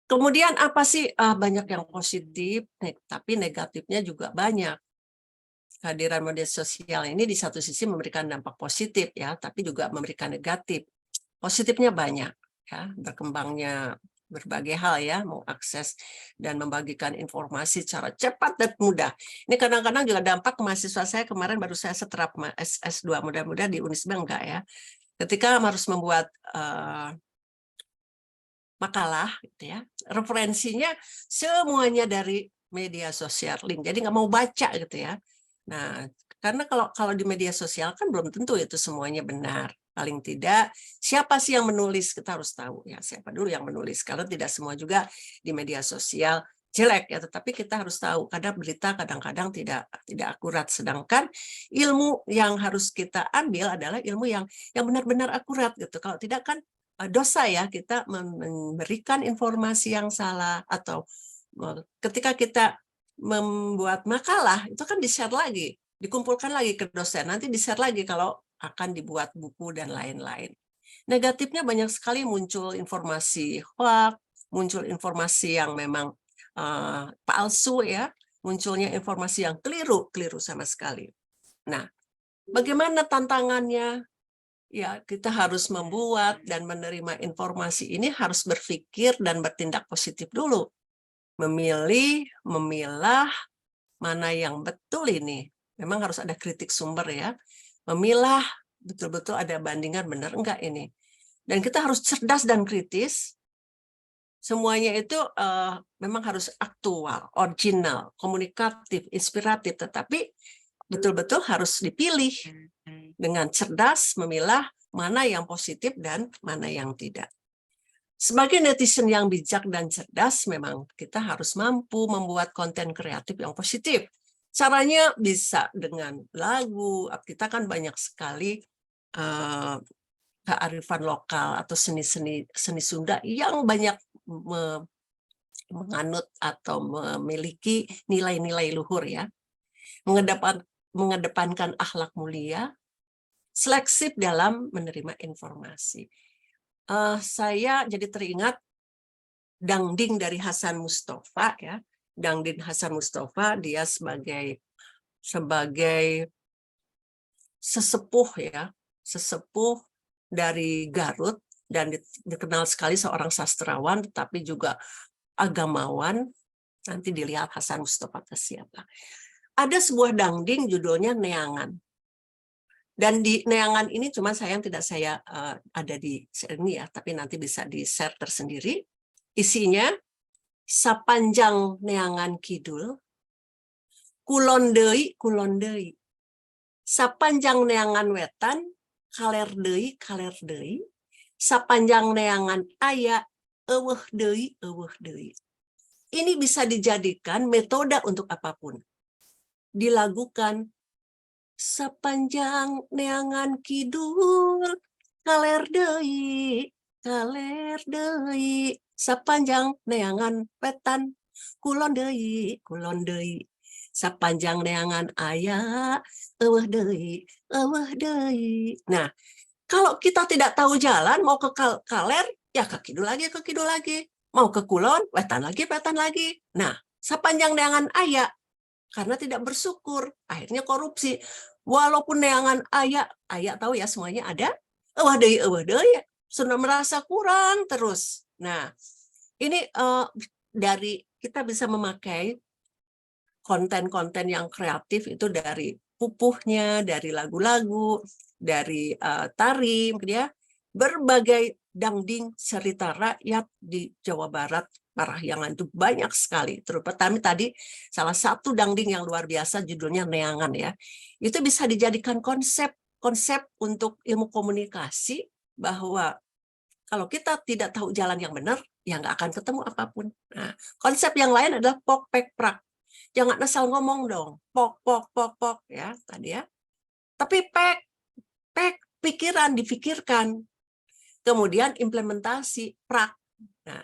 kemudian apa sih, banyak yang positif, tapi negatifnya juga banyak. Kehadiran media sosial ini di satu sisi memberikan dampak positif ya, tapi juga memberikan negatif. Positifnya banyak ya, berkembangnya berbagai hal ya, mengakses dan membagikan informasi secara cepat dan mudah. Ini kadang-kadang juga dampak ke mahasiswa saya kemarin baru saya seterap S2, mudah-mudahan di Unisba enggak ya. Ketika harus membuat makalah gitu ya, referensinya semuanya dari media sosial link, jadi nggak mau baca gitu ya. Nah, karena kalau di media sosial kan belum tentu itu semuanya benar. Paling tidak siapa sih yang menulis, kita harus tahu ya siapa dulu yang menulis, karena tidak semua juga di media sosial jelek ya, tetapi kita harus tahu kadang berita kadang-kadang tidak akurat, sedangkan ilmu yang harus kita ambil adalah ilmu yang benar-benar akurat gitu. Kalau tidak kan dosa ya kita memberikan informasi yang salah, atau ketika kita membuat makalah itu kan di-share lagi, dikumpulkan lagi ke dosen, nanti di-share lagi kalau akan dibuat buku dan lain-lain. Negatifnya banyak sekali, muncul informasi hoax, muncul informasi yang memang palsu ya, munculnya informasi yang keliru sama sekali. Nah, bagaimana tantangannya? Ya, kita harus membuat dan menerima informasi ini, harus berpikir dan bertindak positif dulu. Memilih, memilah mana yang betul ini. Memang harus ada kritik sumber ya. Memilah betul-betul ada bandingan benar enggak ini. Dan kita harus cerdas dan kritis. Semuanya itu memang harus aktual, original, komunikatif, inspiratif, tetapi betul-betul harus dipilih dengan cerdas, memilah mana yang positif dan mana yang tidak. Sebagai netizen yang bijak dan cerdas, memang kita harus mampu membuat konten kreatif yang positif. Caranya bisa dengan lagu, kita kan banyak sekali kearifan lokal atau seni Sunda yang banyak menganut atau memiliki nilai-nilai luhur ya. Mengedepankan akhlak mulia, selektif dalam menerima informasi. Saya jadi teringat dangding dari Hasan Mustafa ya. Dangding Hasan Mustafa, dia sebagai sesepuh ya, sesepuh dari Garut, dan dikenal sekali seorang sastrawan tetapi juga agamawan. Nanti dilihat Hasan Mustafa ke siapa. Ada sebuah dangding judulnya Neangan. Dan di Neangan ini cuma sayang tidak saya ada di sini ya, tapi nanti bisa di-share tersendiri. Isinya, sapanjang Neangan Kidul, kulon deui, sapanjang Neangan Wetan, kaler deui, sapanjang Neangan aya, eueuh deui. Ini bisa dijadikan metode untuk apapun. Dilakukan sapanjang Neangan Kidul, kaler deui, sapanjang Neangan Wetan, kulon deui, sapanjang Neangan aya, eueuh deui. Nah, kalau kita tidak tahu jalan, mau ke kaler, ya ke kidul lagi. Mau ke kulon, wetan lagi. Nah, sapanjang Neangan aya, karena tidak bersyukur, akhirnya korupsi. Walaupun Neangan aya tahu ya semuanya ada, eueuh deui, sudah merasa kurang terus. Nah, ini dari kita bisa memakai konten-konten yang kreatif itu dari pupuhnya, dari lagu-lagu, dari tari, ya, berbagai dangding cerita rakyat di Jawa Barat, Parahyangan itu banyak sekali. Terutama tadi salah satu dangding yang luar biasa judulnya Neangan ya. Itu bisa dijadikan konsep untuk ilmu komunikasi, bahwa kalau kita tidak tahu jalan yang benar, ya nggak akan ketemu apapun. Nah, konsep yang lain adalah pok, pek, prak. Jangan asal ngomong dong, pok ya tadi ya. Tapi pek, pikiran difikirkan, kemudian implementasi nah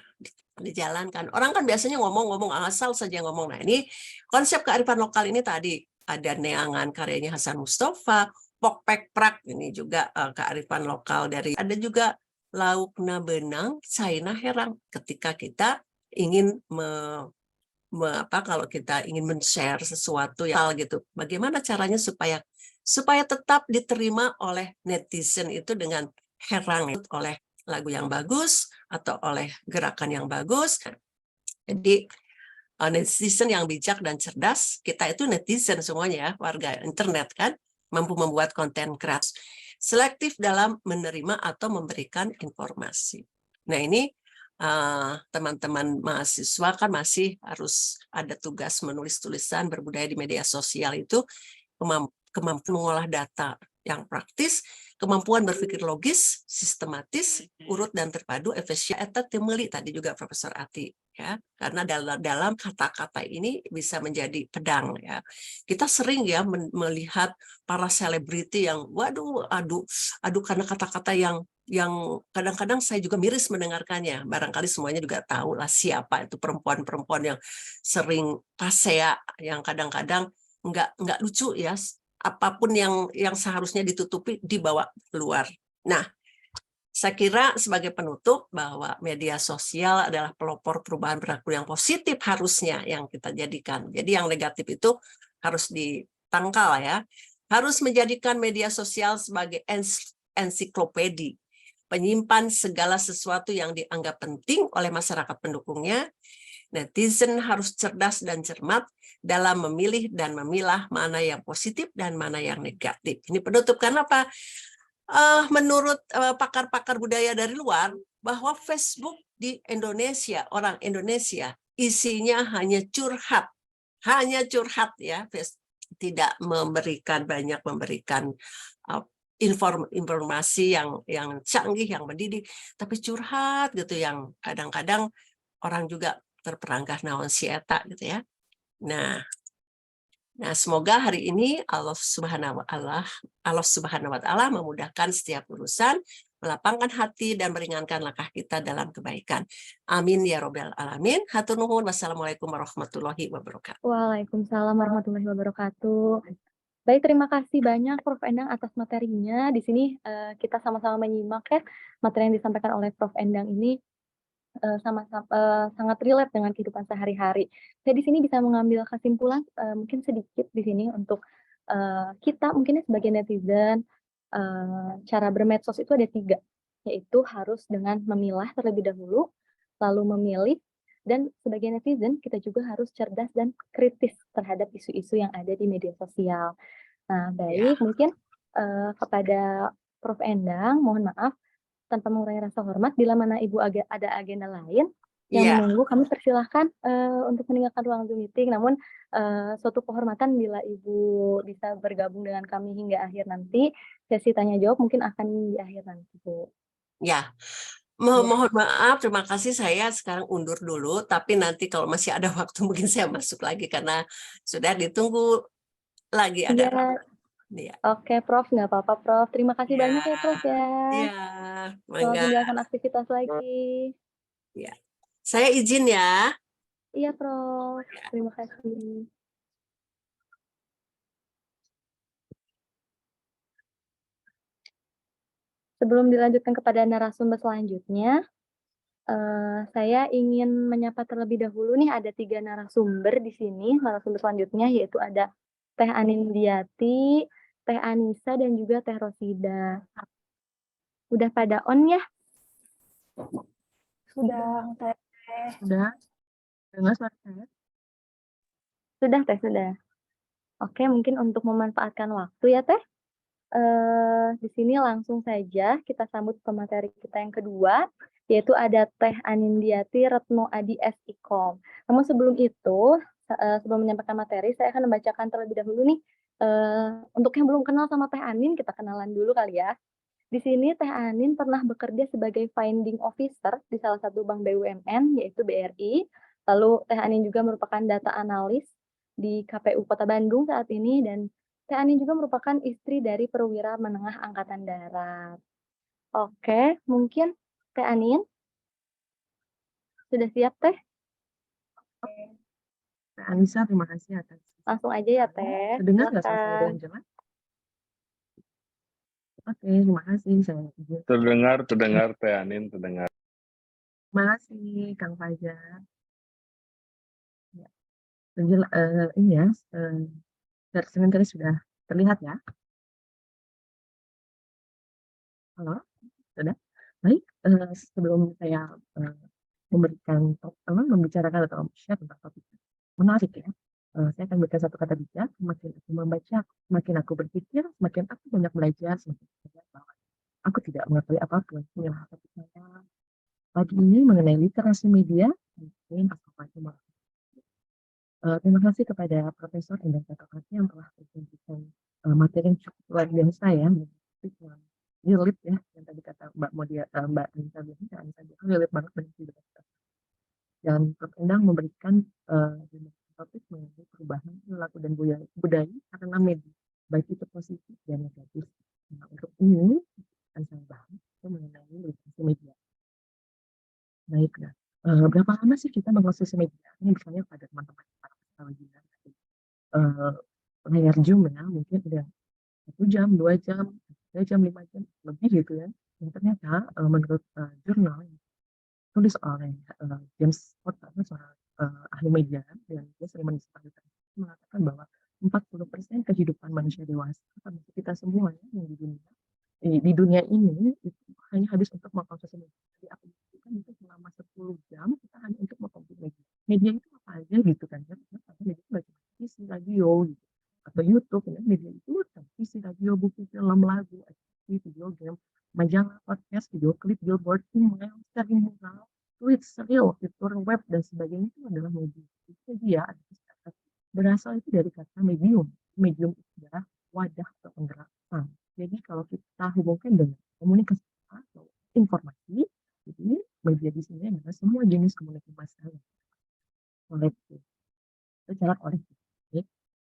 dijalankan. Orang kan biasanya ngomong-ngomong asal saja ngomong. Nah ini konsep kearifan lokal ini tadi ada neangan karyanya Hasan Mustafa, pok prak ini juga kearifan lokal dari, ada juga lauk na benang China herang ketika kita ingin kalau kita ingin men-share sesuatu yang gitu, bagaimana caranya supaya tetap diterima oleh netizen itu dengan herang, oleh lagu yang bagus atau oleh gerakan yang bagus. Jadi netizen yang bijak dan cerdas, kita itu netizen semuanya, warga internet kan, mampu membuat konten keras, selektif dalam menerima atau memberikan informasi. Nah ini teman-teman mahasiswa kan masih harus ada tugas menulis tulisan berbudaya di media sosial itu, kemampuan mengolah data yang praktis, kemampuan berpikir logis, sistematis, urut dan terpadu, efisien, eta temeli tadi juga Profesor Ati ya, karena dalam kata-kata ini bisa menjadi pedang ya. Kita sering ya melihat para selebriti yang waduh aduh karena kata-kata yang kadang-kadang saya juga miris mendengarkannya. Barangkali semuanya juga tahu lah siapa itu perempuan-perempuan yang sering pasea, yang kadang-kadang nggak lucu ya, apapun yang seharusnya ditutupi dibawa keluar. Nah, saya kira sebagai penutup bahwa media sosial adalah pelopor perubahan perilaku yang positif harusnya yang kita jadikan. Jadi yang negatif itu harus ditangkal ya. Harus menjadikan media sosial sebagai ensiklopedi, penyimpan segala sesuatu yang dianggap penting oleh masyarakat pendukungnya. Netizen harus cerdas dan cermat dalam memilih dan memilah mana yang positif dan mana yang negatif. Ini penutup karena apa? Menurut pakar-pakar budaya dari luar, bahwa Facebook di Indonesia, orang Indonesia, isinya hanya curhat ya, tidak memberikan informasi yang canggih, yang mendidik, tapi curhat gitu, yang kadang-kadang orang juga terperangkap naon si eta gitu ya. Nah, semoga hari ini Allah Subhanahu wa Ta'ala memudahkan setiap urusan, melapangkan hati dan meringankan langkah kita dalam kebaikan. Amin ya robbal alamin. Hatur nuhun. Wassalamualaikum warahmatullahi wabarakatuh. Waalaikumsalam warahmatullahi wabarakatuh. Baik, terima kasih banyak Prof. Endang atas materinya. Di sini kita sama-sama menyimak ya materi yang disampaikan oleh Prof. Endang ini sangat relate dengan kehidupan sehari-hari. Saya di sini bisa mengambil kesimpulan mungkin sedikit di sini untuk kita mungkin sebagai netizen, cara bermedsos itu ada 3, yaitu harus dengan memilah terlebih dahulu, lalu memilih, dan sebagai netizen kita juga harus cerdas dan kritis terhadap isu-isu yang ada di media sosial. Nah, baik, mungkin kepada Prof. Endang, mohon maaf, tanpa mengurangi rasa hormat, bila mana Ibu ada agenda lain yang menunggu, kami persilahkan untuk meninggalkan ruang Zoom meeting. Namun suatu kehormatan bila Ibu bisa bergabung dengan kami hingga akhir nanti. Sesi tanya jawab mungkin akan di akhir nanti, Bu. Ya, mohon maaf, terima kasih, saya sekarang undur dulu, tapi nanti kalau masih ada waktu mungkin saya masuk lagi karena sudah ditunggu lagi ada. Ya. Oke, Prof, nggak apa-apa, Prof. Terima kasih banyak ya, Prof ya. Iya, Selamat menjalankan aktivitas lagi. Ya, saya izin ya. Iya, Prof. Terima kasih. Sebelum dilanjutkan kepada narasumber selanjutnya, saya ingin menyapa terlebih dahulu nih, ada 3 narasumber di sini. Narasumber selanjutnya yaitu ada Teh Anindiati, Teh Anissa, dan juga Teh Rosida. Udah pada on ya? Sudah, Teh. Sudah. Dengar suara saya? Sudah, Teh, sudah. Oke, mungkin untuk memanfaatkan waktu ya, Teh. Di sini langsung saja kita sambut ke materi kita yang kedua, yaitu ada Teh Anindiati Retno Adi S.Ikom. Namun sebelum itu, sebelum menyampaikan materi, saya akan membacakan terlebih dahulu nih, untuk yang belum kenal sama Teh Anin, kita kenalan dulu kali ya. Di sini Teh Anin pernah bekerja sebagai finding officer di salah satu bank BUMN, yaitu BRI. Lalu Teh Anin juga merupakan data analis di KPU Kota Bandung saat ini, dan Teh Anin juga merupakan istri dari perwira menengah Angkatan Darat. Oke, mungkin Teh Anin sudah siap Teh? Teh Anissa, terima kasih atas Langsung aja ya Teh. terdengar nggak suara saya Silakan. dengan jelas? Oke, terima kasih. Saya Terdengar, Teh Anin, terdengar. Terima kasih, Kang Fajar. Ya, ini ya, dari Senin tadi sudah terlihat ya. Halo, sudah? Baik, sebelum saya membicarakan atau share tentang topik menarik ya, saya akan berikan satu kata bijak. Semakin aku membaca, semakin aku berpikir, semakin aku banyak belajar, semakin aku sadar bahwa aku tidak mengetahui apapun. Inilah topik saya pagi ini mengenai literasi media. Mungkin aku terima kasih kepada Profesor Endang Cakapati yang telah menyajikan materi yang cukup luar biasa ya, relate ya, yang tadi kata Mbak Anissa bilang, relate banget dengan kehidupan kita. Dan Prof. Endang memberikan topik mengenai perubahan perilaku dan budaya karena media, baik itu positif dan negatif. Nah, untuk ini akan saya bahas mengenai literasi media. Baik, nah, berapa lama sih kita mengkonsumsi media? Ini misalnya pada teman-teman para peserta layar Zoom ya, mungkin udah 1 jam, 2 jam, 3 jam, 5 jam, lebih gitu ya. Dan ternyata menurut jurnal tulis oleh James Potter, seorang ahli media, dan dia sering mengatakan bahwa 40% kehidupan manusia dewasa, termasuk kita semua ya, yang di dunia ini itu hanya habis untuk mengkonsumsi media. Jadi aku buktikan itu selama 10 jam kita hanya untuk mengkonsumsi media. Media itu apa aja gitu kan ya? Media itu baca TV, radio gitu, atau YouTube ya. Media itu TV, radio, buku, film, lagu, video game, majalah, podcast, video klip, billboard, email, sharing mural, tweets, reel, fitur web dan sebagainya itu adalah media. Itu dia berasal itu dari kata medium. Medium itu adalah wadah atau penggerak. Jadi kalau kita hubungkan dengan komunikasi atau informasi, jadi media di sini adalah semua jenis komunikasi massal kolektif, secara kolektif.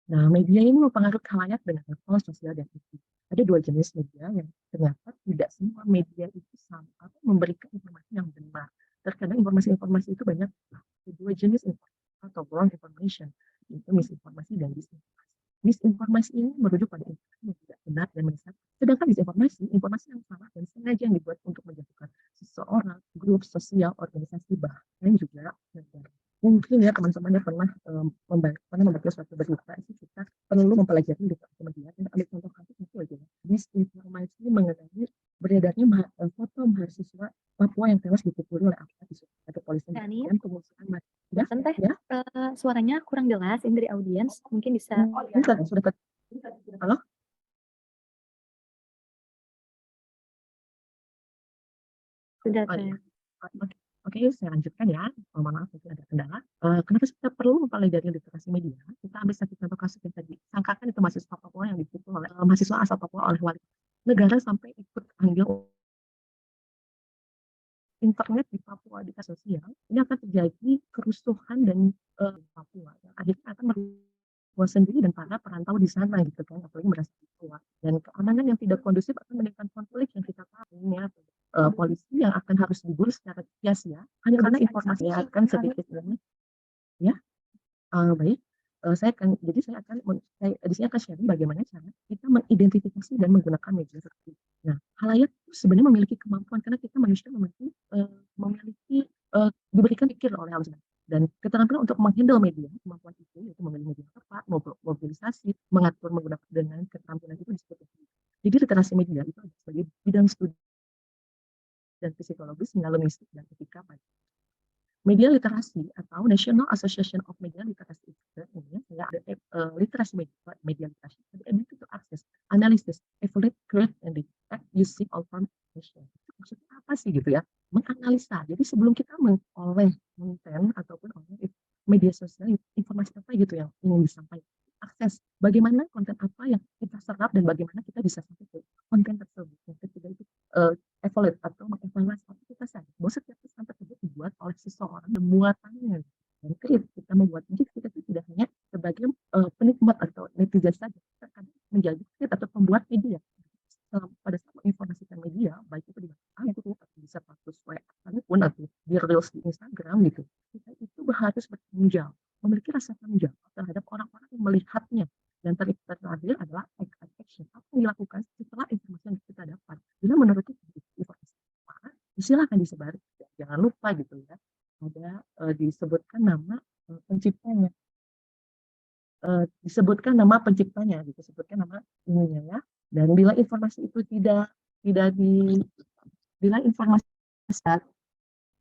Nah, media ini mempengaruhi khalayak dengan level sosial dan etik. Ada 2 jenis media yang ternyata tidak semua media itu sama atau memberikan informasi yang benar. Terkadang informasi-informasi itu banyak. Ada 2 jenis informasi atau wrong information, itu misinformasi dan disinformasi. Misinformasi ini merujuk pada informasi yang tidak benar dan menyesatkan. Sedangkan disinformasi, informasi yang salah dan sengaja yang dibuat untuk menjatuhkan seseorang, grup, sosial, organisasi, bahkan juga negara. Mungkin ya teman-teman yang pernah membaca suatu berita itu kita perlu mempelajari literasi media. Dan ambil contoh kasus itu aja. Disinformasi mengenai beredarnya foto mahasiswa Papua yang tewas dipukuli oleh aparat kepolisian dan pengusiran Ya, Teh, suaranya kurang jelas ini dari audiens, mungkin bisa. Halo? Sudah, Oh, Teh. iya. Oke, saya lanjutkan ya. Mohon maaf mungkin ada kendala. Kenapa kita perlu mempelajari literasi media? Kita ambil satu contoh kasus yang tadi. Sangkakan itu mahasiswa Papua yang dipukul oleh mahasiswa asal Papua oleh wali negara sampai ikut ambil internet di Papua di sosial. Ini akan terjadi kerusuhan dan Papua. Akhirnya akan merubah sendiri dan para perantau di sana gitu kan, apalagi merasa Papua. Dan keamanan yang tidak kondusif akan menimbulkan konflik yang kita tahu ya. Polisi yang akan harus diburu secara sia-sia hanya karena informasi yang akan sedikit ini ya. Baik, saya di sini akan sharing bagaimana cara kita mengidentifikasi dan menggunakan media seperti itu. Nah, khalayak sebenarnya memiliki kemampuan karena kita manusia memiliki diberikan pikir oleh Allah dan keterampilan untuk menghandle media. Kemampuan itu yaitu memilih media tepat, mobilisasi, mengatur menggunakan dengan keterampilan itu disebut. Jadi literasi media itu sebagai bidang studi dan psikologis, linguistik dan etika. Media literasi atau National Association of Media Literacy ini ya, ada literasi media literasi, the ability to access, analysis, evaluate, create, and detect using all form information. Maksudnya apa sih gitu ya? Menganalisa. Jadi sebelum kita mengoleh konten ataupun oleh media sosial, informasi apa gitu yang ingin disampaikan, akses bagaimana konten apa yang kita serap dan bagaimana kita bisa sampai ke konten tersebut. Yang ketiga itu evaluate atau mengevaluasi apa kita sadar bahwa setiap pesan tersebut dibuat oleh seseorang dan muatannya dan create kita membuat jadi kita itu tidak hanya sebagai penikmat atau netizen saja, kita kadang menjadi memiliki rasa tanggung jawab terhadap orang-orang yang melihatnya. Dan terakhir adalah action. Apa yang dilakukan setelah informasi yang kita dapat. Bila menurut kita informasi apa, silakan disebar. Jangan lupa gitu ya. Ada disebutkan nama penciptanya. Disebutkan nama penciptanya, disebutkan nama ininya ya. Dan bila informasi itu tidak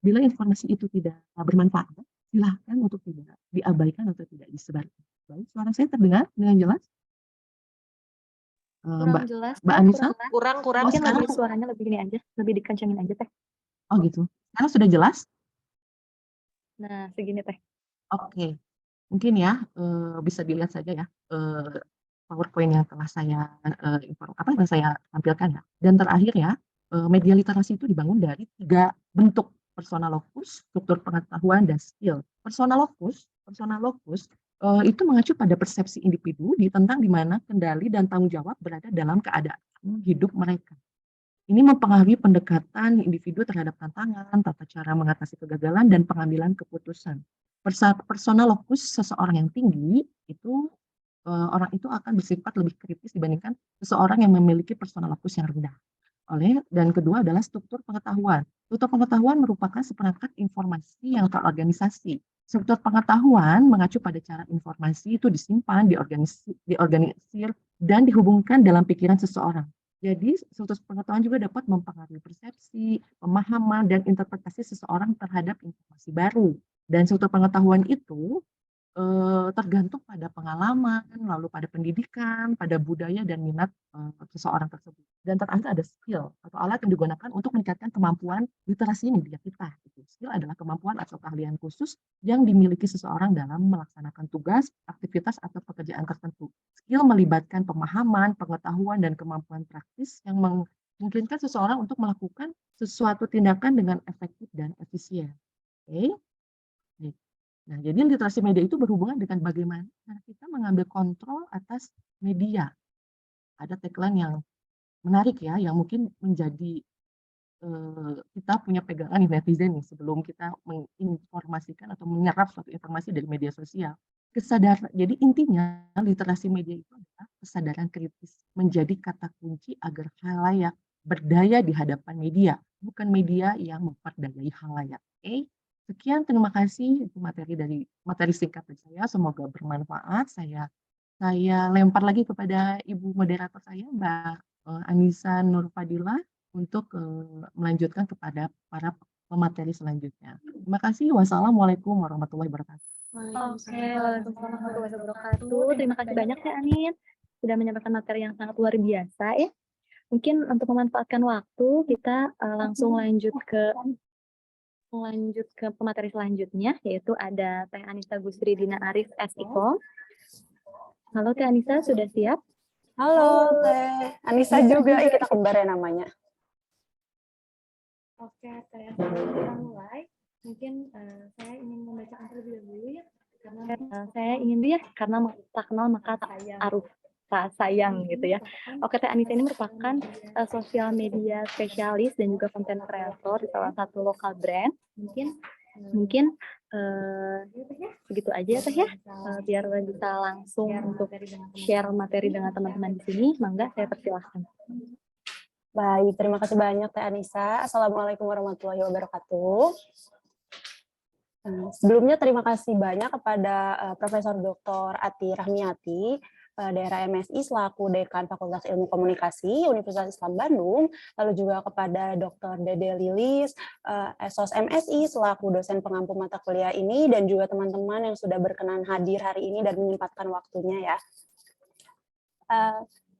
bila informasi itu tidak bermanfaat, silahkan untuk tidak diabaikan atau tidak disebarkan. Baik, suara saya terdengar dengan jelas? Kurang jelas, Mbak Teh. Anissa? Kurang. Mungkin sekarang- lebih suaranya lebih ini aja, lebih dikencengin aja, Teh. Oh gitu. Sekarang sudah jelas? Nah, segini, Teh. Oke. Mungkin ya, bisa dilihat saja ya, PowerPoint yang telah saya yang saya tampilkan ya. Dan terakhir ya, media literasi itu dibangun dari 3 bentuk: persona locus, struktur pengetahuan, dan skill. Persona locus itu mengacu pada persepsi individu tentang di mana kendali dan tanggung jawab berada dalam keadaan hidup mereka. Ini mempengaruhi pendekatan individu terhadap tantangan, tata cara mengatasi kegagalan, dan pengambilan keputusan. Persona locus seseorang yang tinggi itu orang itu akan bersifat lebih kritis dibandingkan seseorang yang memiliki persona locus yang rendah. Dan kedua adalah struktur pengetahuan. Struktur pengetahuan merupakan seperangkat informasi yang terorganisasi. Struktur pengetahuan mengacu pada cara informasi itu disimpan, diorganisir, dan dihubungkan dalam pikiran seseorang. Jadi, struktur pengetahuan juga dapat mempengaruhi persepsi, pemahaman, dan interpretasi seseorang terhadap informasi baru. Dan struktur pengetahuan itu tergantung pada pengalaman, lalu pada pendidikan, pada budaya dan minat seseorang tersebut. Dan terakhir ada skill atau alat yang digunakan untuk meningkatkan kemampuan literasi media kita. Skill adalah kemampuan atau keahlian khusus yang dimiliki seseorang dalam melaksanakan tugas, aktivitas, atau pekerjaan tertentu. Skill melibatkan pemahaman, pengetahuan, dan kemampuan praktis yang memungkinkan seseorang untuk melakukan sesuatu tindakan dengan efektif dan efisien. Oke. Nah, jadi literasi media itu berhubungan dengan bagaimana kita mengambil kontrol atas media. Ada tagline yang menarik ya, yang mungkin menjadi kita punya pegangan di netizen nih sebelum kita menginformasikan atau menyerap suatu informasi dari media sosial. Kesadaran. Jadi intinya literasi media itu adalah kesadaran kritis menjadi kata kunci agar khalayak berdaya di hadapan media, bukan media yang memperdayai khalayak. Oke? Sekian, terima kasih. Itu materi singkat dari saya. Semoga bermanfaat. Saya lempar lagi kepada Ibu moderator saya, Mbak Anissa Nurfadila, untuk melanjutkan kepada para pemateri selanjutnya. Terima kasih. Wassalamualaikum warahmatullahi wabarakatuh. Oke, waalaikumsalam warahmatullahi wabarakatuh. Terima kasih banyak ya Anin, sudah menyampaikan materi yang sangat luar biasa ya. Mungkin untuk memanfaatkan waktu, kita langsung lanjut ke pemateri selanjutnya, yaitu ada Teh Anissa Gusri Dina Arif SIKOM. Halo Teh Anissa, sudah siap? Halo Teh Anissa juga, kita kembar ya namanya. Oke, Teh, kita mulai. Mungkin saya ingin membacakan terlebih dahulu ya, karena tak kenal maka tak aruf, tak sayang gitu ya. Oke, Teh Anissa ini merupakan sosial media spesialis dan juga content creator di salah satu lokal brand. Mungkin begitu aja Teh ya, biar bisa langsung untuk share materi dengan teman-teman di sini. Mangga saya persilahkan. Baik, terima kasih banyak Teh Anissa. Assalamualaikum warahmatullahi wabarakatuh. Sebelumnya terima kasih banyak kepada Profesor Dr. Ati Rahmiati, daerah MSI selaku Dekan Fakultas Ilmu Komunikasi Universitas Islam Bandung, lalu juga kepada Dr. Dede Lilis, SOS MSI selaku dosen pengampu mata kuliah ini, dan juga teman-teman yang sudah berkenan hadir hari ini dan menyempatkan waktunya ya.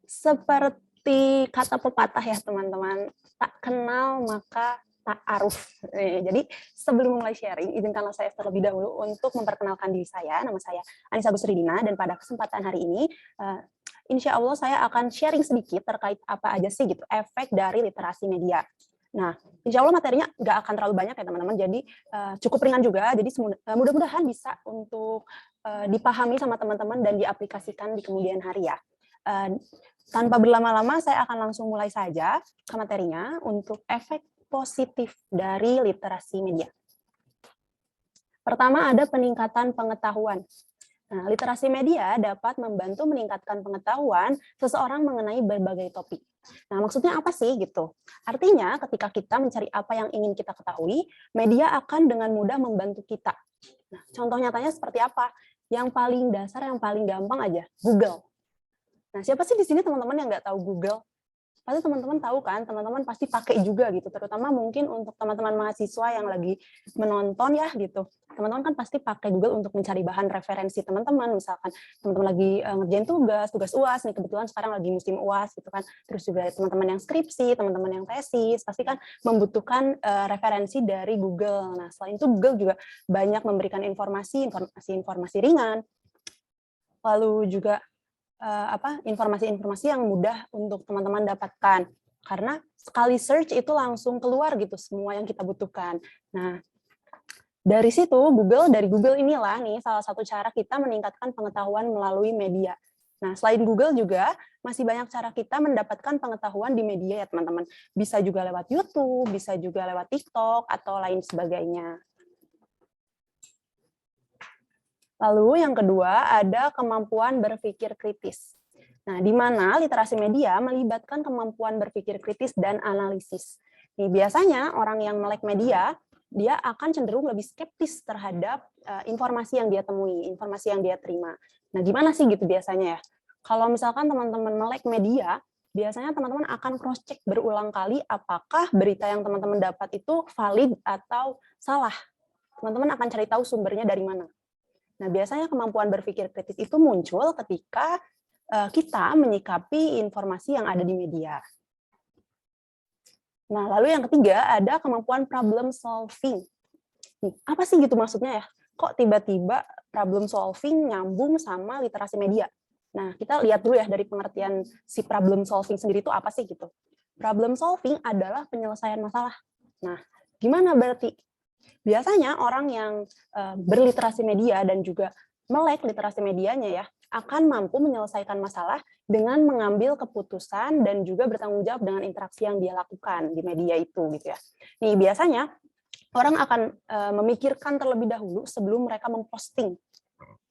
Seperti kata pepatah ya teman-teman, tak kenal maka tak aruf. Jadi sebelum mulai sharing, izinkanlah saya terlebih dahulu untuk memperkenalkan diri saya. Nama saya Anissa Gusri Dina, dan pada kesempatan hari ini, insya Allah saya akan sharing sedikit terkait apa aja sih gitu efek dari literasi media. Nah, insya Allah materinya nggak akan terlalu banyak ya teman-teman, jadi cukup ringan juga. Jadi mudah-mudahan bisa untuk dipahami sama teman-teman dan diaplikasikan di kemudian hari ya. Tanpa berlama-lama, saya akan langsung mulai saja ke materinya untuk efek positif dari literasi media. Pertama ada peningkatan pengetahuan. Nah, literasi media dapat membantu meningkatkan pengetahuan seseorang mengenai berbagai topik. Nah, maksudnya apa sih gitu? Artinya, ketika kita mencari apa yang ingin kita ketahui, media akan dengan mudah membantu kita. Nah, contoh nyatanya seperti apa? Yang paling dasar, yang paling gampang aja, Google. Nah, siapa sih di sini teman-teman yang nggak tahu Google? Pasti teman-teman tahu kan, teman-teman pasti pakai juga gitu, terutama mungkin untuk teman-teman mahasiswa yang lagi menonton ya gitu. Teman-teman kan pasti pakai Google untuk mencari bahan referensi teman-teman, misalkan teman-teman lagi ngerjain tugas UAS nih, kebetulan sekarang lagi musim UAS gitu kan. Terus juga teman-teman yang skripsi, teman-teman yang tesis, pasti kan membutuhkan referensi dari Google. Nah, selain itu Google juga banyak memberikan informasi ringan. Lalu juga informasi-informasi yang mudah untuk teman-teman dapatkan. Karena sekali search itu langsung keluar gitu semua yang kita butuhkan. Nah, dari situ dari Google inilah nih salah satu cara kita meningkatkan pengetahuan melalui media. Nah, selain Google juga masih banyak cara kita mendapatkan pengetahuan di media ya teman-teman. Bisa juga lewat YouTube, bisa juga lewat TikTok atau lain sebagainya. Lalu yang kedua ada kemampuan berpikir kritis. Nah, di mana literasi media melibatkan kemampuan berpikir kritis dan analisis. Nih, biasanya orang yang melek media, dia akan cenderung lebih skeptis terhadap informasi yang dia temui, informasi yang dia terima. Nah, gimana sih gitu biasanya ya? Kalau misalkan teman-teman melek media, biasanya teman-teman akan cross-check berulang kali apakah berita yang teman-teman dapat itu valid atau salah. Teman-teman akan cari tahu sumbernya dari mana. Nah, biasanya kemampuan berpikir kritis itu muncul ketika kita menyikapi informasi yang ada di media. Nah, lalu yang ketiga ada kemampuan problem solving. Nih, apa sih gitu maksudnya ya? Kok tiba-tiba problem solving nyambung sama literasi media? Nah, kita lihat dulu ya dari pengertian si problem solving sendiri itu apa sih gitu. Problem solving adalah penyelesaian masalah. Nah, gimana berarti? Biasanya orang yang berliterasi media dan juga melek literasi medianya ya, akan mampu menyelesaikan masalah dengan mengambil keputusan dan juga bertanggung jawab dengan interaksi yang dia lakukan di media itu gitu ya. Nih, biasanya orang akan memikirkan terlebih dahulu sebelum mereka memposting.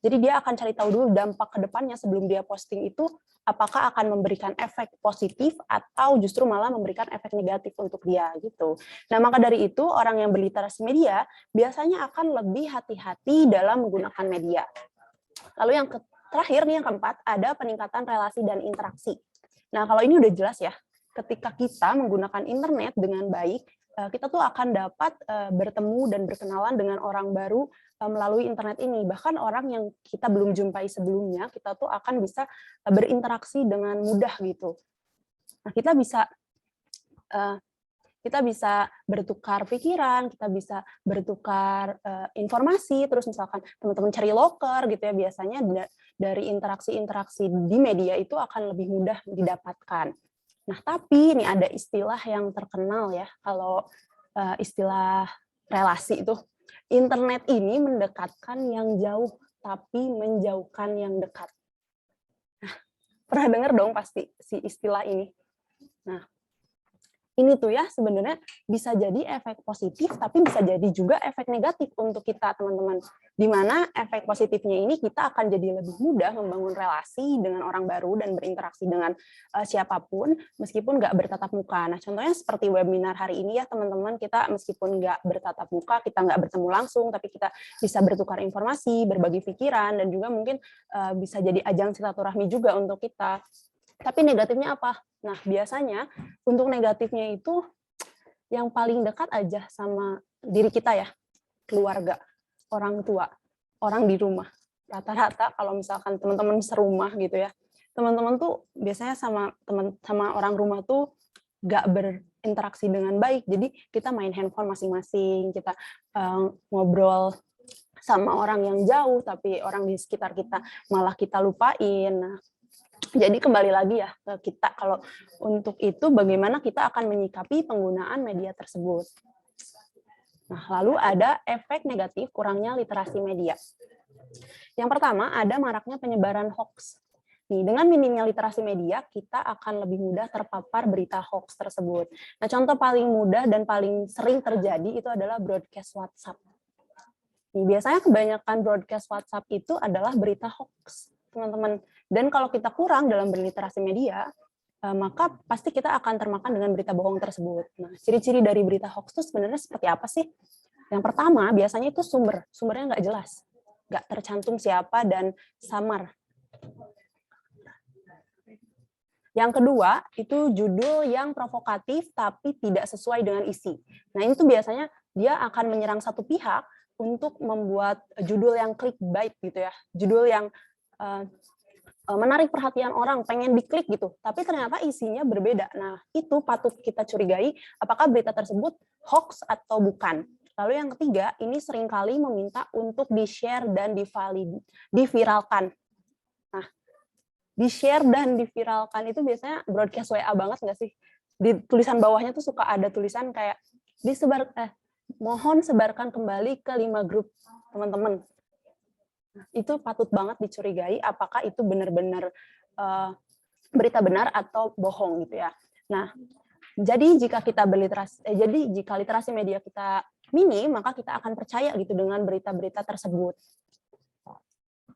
Jadi dia akan cari tahu dulu dampak ke depannya sebelum dia posting itu apakah akan memberikan efek positif atau justru malah memberikan efek negatif untuk dia gitu. Nah, maka dari itu orang yang berliterasi media biasanya akan lebih hati-hati dalam menggunakan media. Lalu yang terakhir nih yang keempat ada peningkatan relasi dan interaksi. Nah, kalau ini udah jelas ya, ketika kita menggunakan internet dengan baik, kita tuh akan dapat bertemu dan berkenalan dengan orang baru melalui internet ini. Bahkan orang yang kita belum jumpai sebelumnya, kita tuh akan bisa berinteraksi dengan mudah gitu. Nah, kita bisa bertukar pikiran, kita bisa bertukar informasi, terus misalkan teman-teman cari loker gitu ya, biasanya dari interaksi-interaksi di media itu akan lebih mudah didapatkan. Nah, tapi ini ada istilah yang terkenal ya, kalau istilah relasi itu, internet ini mendekatkan yang jauh, tapi menjauhkan yang dekat. Nah, pernah dengar dong pasti si istilah ini. Nah, ini tuh ya sebenarnya bisa jadi efek positif, tapi bisa jadi juga efek negatif untuk kita teman-teman. Di mana efek positifnya ini kita akan jadi lebih mudah membangun relasi dengan orang baru dan berinteraksi dengan siapapun, meskipun nggak bertatap muka. Nah, contohnya seperti webinar hari ini ya teman-teman, kita meskipun nggak bertatap muka, kita nggak bertemu langsung, tapi kita bisa bertukar informasi, berbagi pikiran, dan juga mungkin bisa jadi ajang silaturahmi juga untuk kita. Tapi negatifnya apa? Nah, biasanya untuk negatifnya itu yang paling dekat aja sama diri kita ya, keluarga, orang tua, orang di rumah. Rata-rata kalau misalkan teman-teman serumah gitu ya, teman-teman tuh biasanya sama orang rumah tuh nggak berinteraksi dengan baik. Jadi kita main handphone masing-masing, kita ngobrol sama orang yang jauh, tapi orang di sekitar kita malah kita lupain. Nah, jadi kembali lagi ya ke kita, kalau untuk itu bagaimana kita akan menyikapi penggunaan media tersebut. Nah, lalu ada efek negatif kurangnya literasi media. Yang pertama ada maraknya penyebaran hoax. Nih, dengan minimnya literasi media, kita akan lebih mudah terpapar berita hoax tersebut. Nah, contoh paling mudah dan paling sering terjadi itu adalah broadcast WhatsApp. Nih, biasanya kebanyakan broadcast WhatsApp itu adalah berita hoax, teman-teman. Dan kalau kita kurang dalam berliterasi media, maka pasti kita akan termakan dengan berita bohong tersebut. Nah, ciri-ciri dari berita hoax itu sebenarnya seperti apa sih? Yang pertama, biasanya itu sumbernya nggak jelas, nggak tercantum siapa dan samar. Yang kedua, itu judul yang provokatif tapi tidak sesuai dengan isi. Nah, itu biasanya dia akan menyerang satu pihak untuk membuat judul yang clickbait gitu ya. Judul yang menarik perhatian orang, pengen diklik gitu. Tapi ternyata isinya berbeda. Nah, itu patut kita curigai apakah berita tersebut hoax atau bukan. Lalu yang ketiga, ini seringkali meminta untuk di-share dan diviralkan. Nah, di-share dan diviralkan itu biasanya broadcast WA banget nggak sih? Di tulisan bawahnya tuh suka ada tulisan kayak mohon sebarkan kembali ke 5 grup teman-teman. Nah, itu patut banget dicurigai apakah itu benar-benar berita benar atau bohong gitu ya. Nah, jadi jika literasi media kita minim, maka kita akan percaya gitu dengan berita-berita tersebut.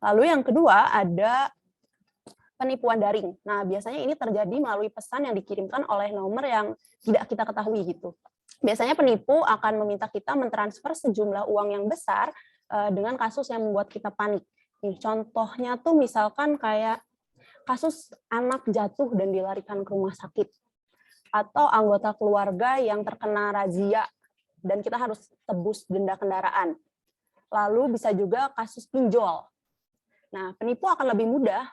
Lalu yang kedua ada penipuan daring. Nah, biasanya ini terjadi melalui pesan yang dikirimkan oleh nomor yang tidak kita ketahui gitu. Biasanya penipu akan meminta kita mentransfer sejumlah uang yang besar dengan kasus yang membuat kita panik. Nih, contohnya tuh misalkan kayak kasus anak jatuh dan dilarikan ke rumah sakit, atau anggota keluarga yang terkena razia dan kita harus tebus denda kendaraan. Lalu bisa juga kasus pinjol. Nah, penipu akan lebih mudah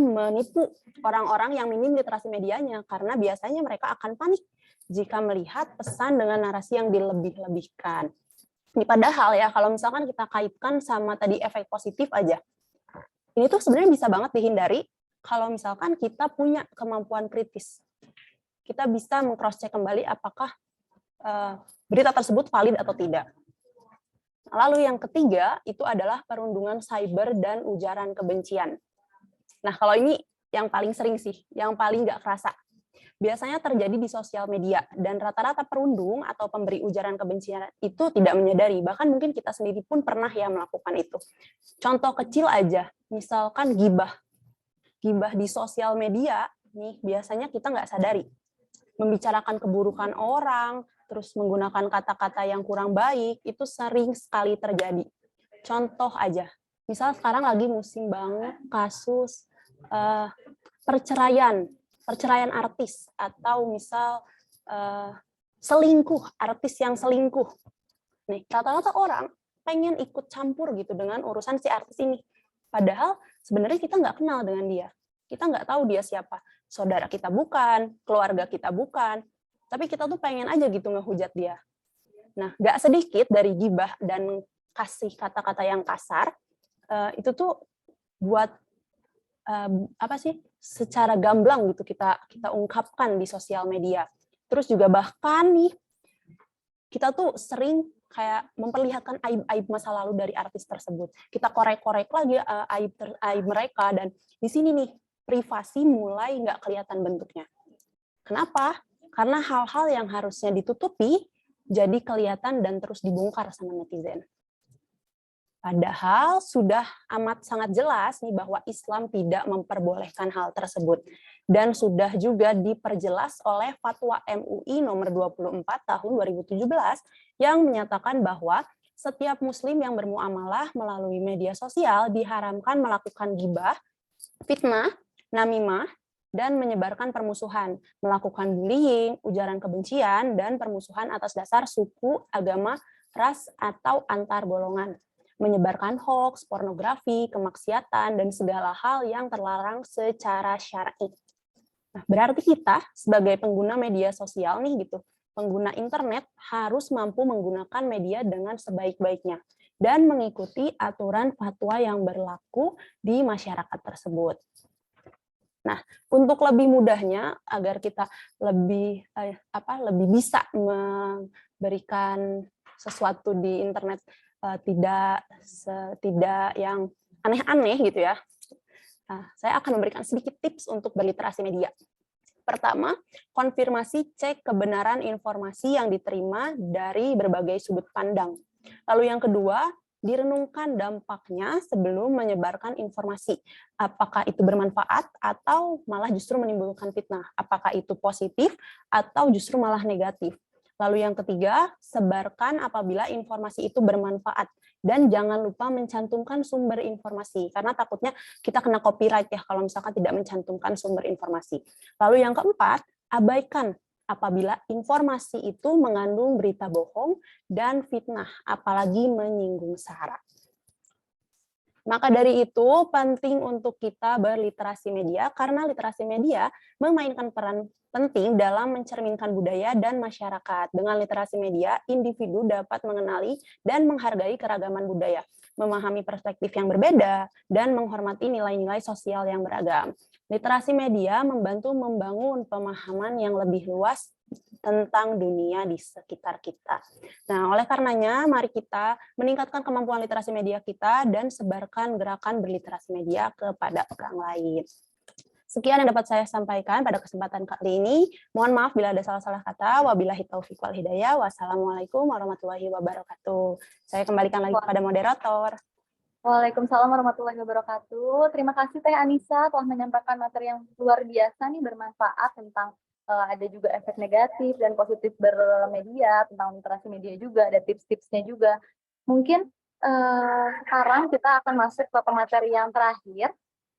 menipu orang-orang yang minim literasi medianya karena biasanya mereka akan panik jika melihat pesan dengan narasi yang dilebih-lebihkan. Ini padahal ya, kalau misalkan kita kaitkan sama tadi efek positif aja, ini tuh sebenarnya bisa banget dihindari kalau misalkan kita punya kemampuan kritis. Kita bisa meng-cross-check kembali apakah berita tersebut valid atau tidak. Lalu yang ketiga, itu adalah perundungan cyber dan ujaran kebencian. Nah, kalau ini yang paling sering sih, yang paling nggak kerasa. Biasanya terjadi di sosial media, dan rata-rata perundung atau pemberi ujaran kebencian itu tidak menyadari, bahkan mungkin kita sendiri pun pernah ya melakukan itu. Contoh kecil aja, misalkan gibah. Gibah di sosial media, nih biasanya kita nggak sadari. Membicarakan keburukan orang, terus menggunakan kata-kata yang kurang baik, itu sering sekali terjadi. Contoh aja, misal sekarang lagi musim banget kasus perceraian artis, atau misal selingkuh, artis yang selingkuh. Nih, rata-rata orang pengen ikut campur gitu dengan urusan si artis ini. Padahal sebenarnya kita nggak kenal dengan dia. Kita nggak tahu dia siapa. Saudara kita bukan, keluarga kita bukan, tapi kita tuh pengen aja gitu ngehujat dia. Nah, nggak sedikit dari gibah dan kasih kata-kata yang kasar, itu tuh buat secara gamblang gitu kita ungkapkan di sosial media. Terus juga bahkan nih, kita tuh sering kayak memperlihatkan aib-aib masa lalu dari artis tersebut. Kita korek-korek lagi aib mereka, dan di sini nih privasi mulai nggak kelihatan bentuknya. Kenapa? Karena hal-hal yang harusnya ditutupi jadi kelihatan dan terus dibongkar sama netizen. Padahal sudah amat sangat jelas nih bahwa Islam tidak memperbolehkan hal tersebut. Dan sudah juga diperjelas oleh Fatwa MUI nomor 24 tahun 2017 yang menyatakan bahwa setiap muslim yang bermuamalah melalui media sosial diharamkan melakukan ghibah, fitnah, namimah, dan menyebarkan permusuhan, melakukan bullying, ujaran kebencian, dan permusuhan atas dasar suku, agama, ras, atau antar golongan, menyebarkan hoaks, pornografi, kemaksiatan, dan segala hal yang terlarang secara syar'i. Nah, berarti kita sebagai pengguna media sosial nih gitu, pengguna internet harus mampu menggunakan media dengan sebaik-baiknya dan mengikuti aturan fatwa yang berlaku di masyarakat tersebut. Nah, untuk lebih mudahnya agar kita lebih bisa memberikan sesuatu di internet tidak yang aneh-aneh gitu ya. Nah, saya akan memberikan sedikit tips untuk berliterasi media. Pertama, konfirmasi cek kebenaran informasi yang diterima dari berbagai sudut pandang. Lalu yang kedua, direnungkan dampaknya sebelum menyebarkan informasi. Apakah itu bermanfaat atau malah justru menimbulkan fitnah? Apakah itu positif atau justru malah negatif? Lalu yang ketiga, sebarkan apabila informasi itu bermanfaat. Dan jangan lupa mencantumkan sumber informasi, karena takutnya kita kena copyright ya kalau misalkan tidak mencantumkan sumber informasi. Lalu yang keempat, abaikan apabila informasi itu mengandung berita bohong dan fitnah, apalagi menyinggung SARA. Maka dari itu penting untuk kita berliterasi media, karena literasi media memainkan peran penting dalam mencerminkan budaya dan masyarakat. Dengan literasi media, individu dapat mengenali dan menghargai keragaman budaya, memahami perspektif yang berbeda, dan menghormati nilai-nilai sosial yang beragam. Literasi media membantu membangun pemahaman yang lebih luas tentang dunia di sekitar kita. Nah, oleh karenanya, mari kita meningkatkan kemampuan literasi media kita dan sebarkan gerakan berliterasi media kepada orang lain. Sekian yang dapat saya sampaikan pada kesempatan kali ini. Mohon maaf bila ada salah-salah kata. Wabillahi taufiq wal hidayah. Wassalamualaikum warahmatullahi wabarakatuh. Saya kembalikan lagi kepada moderator. Waalaikumsalam warahmatullahi wabarakatuh. Terima kasih Teh Anissa telah menyampaikan materi yang luar biasa nih, bermanfaat tentang ada juga efek negatif dan positif bermedia, tentang literasi media juga, ada tips-tipsnya juga. Mungkin sekarang kita akan masuk ke pemateri yang terakhir,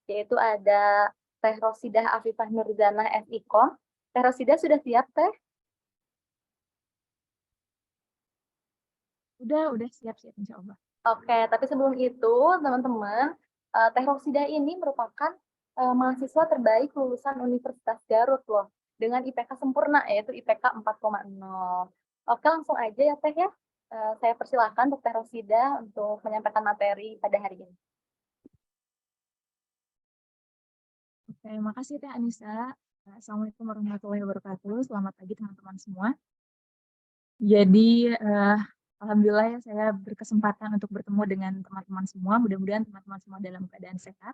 yaitu ada Teh Rosidah Afifah Nurzana FIKOM. Teh Rosidah sudah siap, Teh? Udah siap-siap insya Allah. Oke, tapi sebelum itu, teman-teman, Teh Rosidah ini merupakan mahasiswa terbaik lulusan Universitas Garut loh, dengan IPK sempurna, yaitu IPK 4,0. Oke, langsung aja ya Teh ya. Saya persilakan untuk Teh Rosidah untuk menyampaikan materi pada hari ini. Oke, makasih Teh Anissa. Assalamualaikum warahmatullahi wabarakatuh. Selamat pagi teman-teman semua. Jadi, alhamdulillah ya saya berkesempatan untuk bertemu dengan teman-teman semua. Mudah-mudahan teman-teman semua dalam keadaan sehat.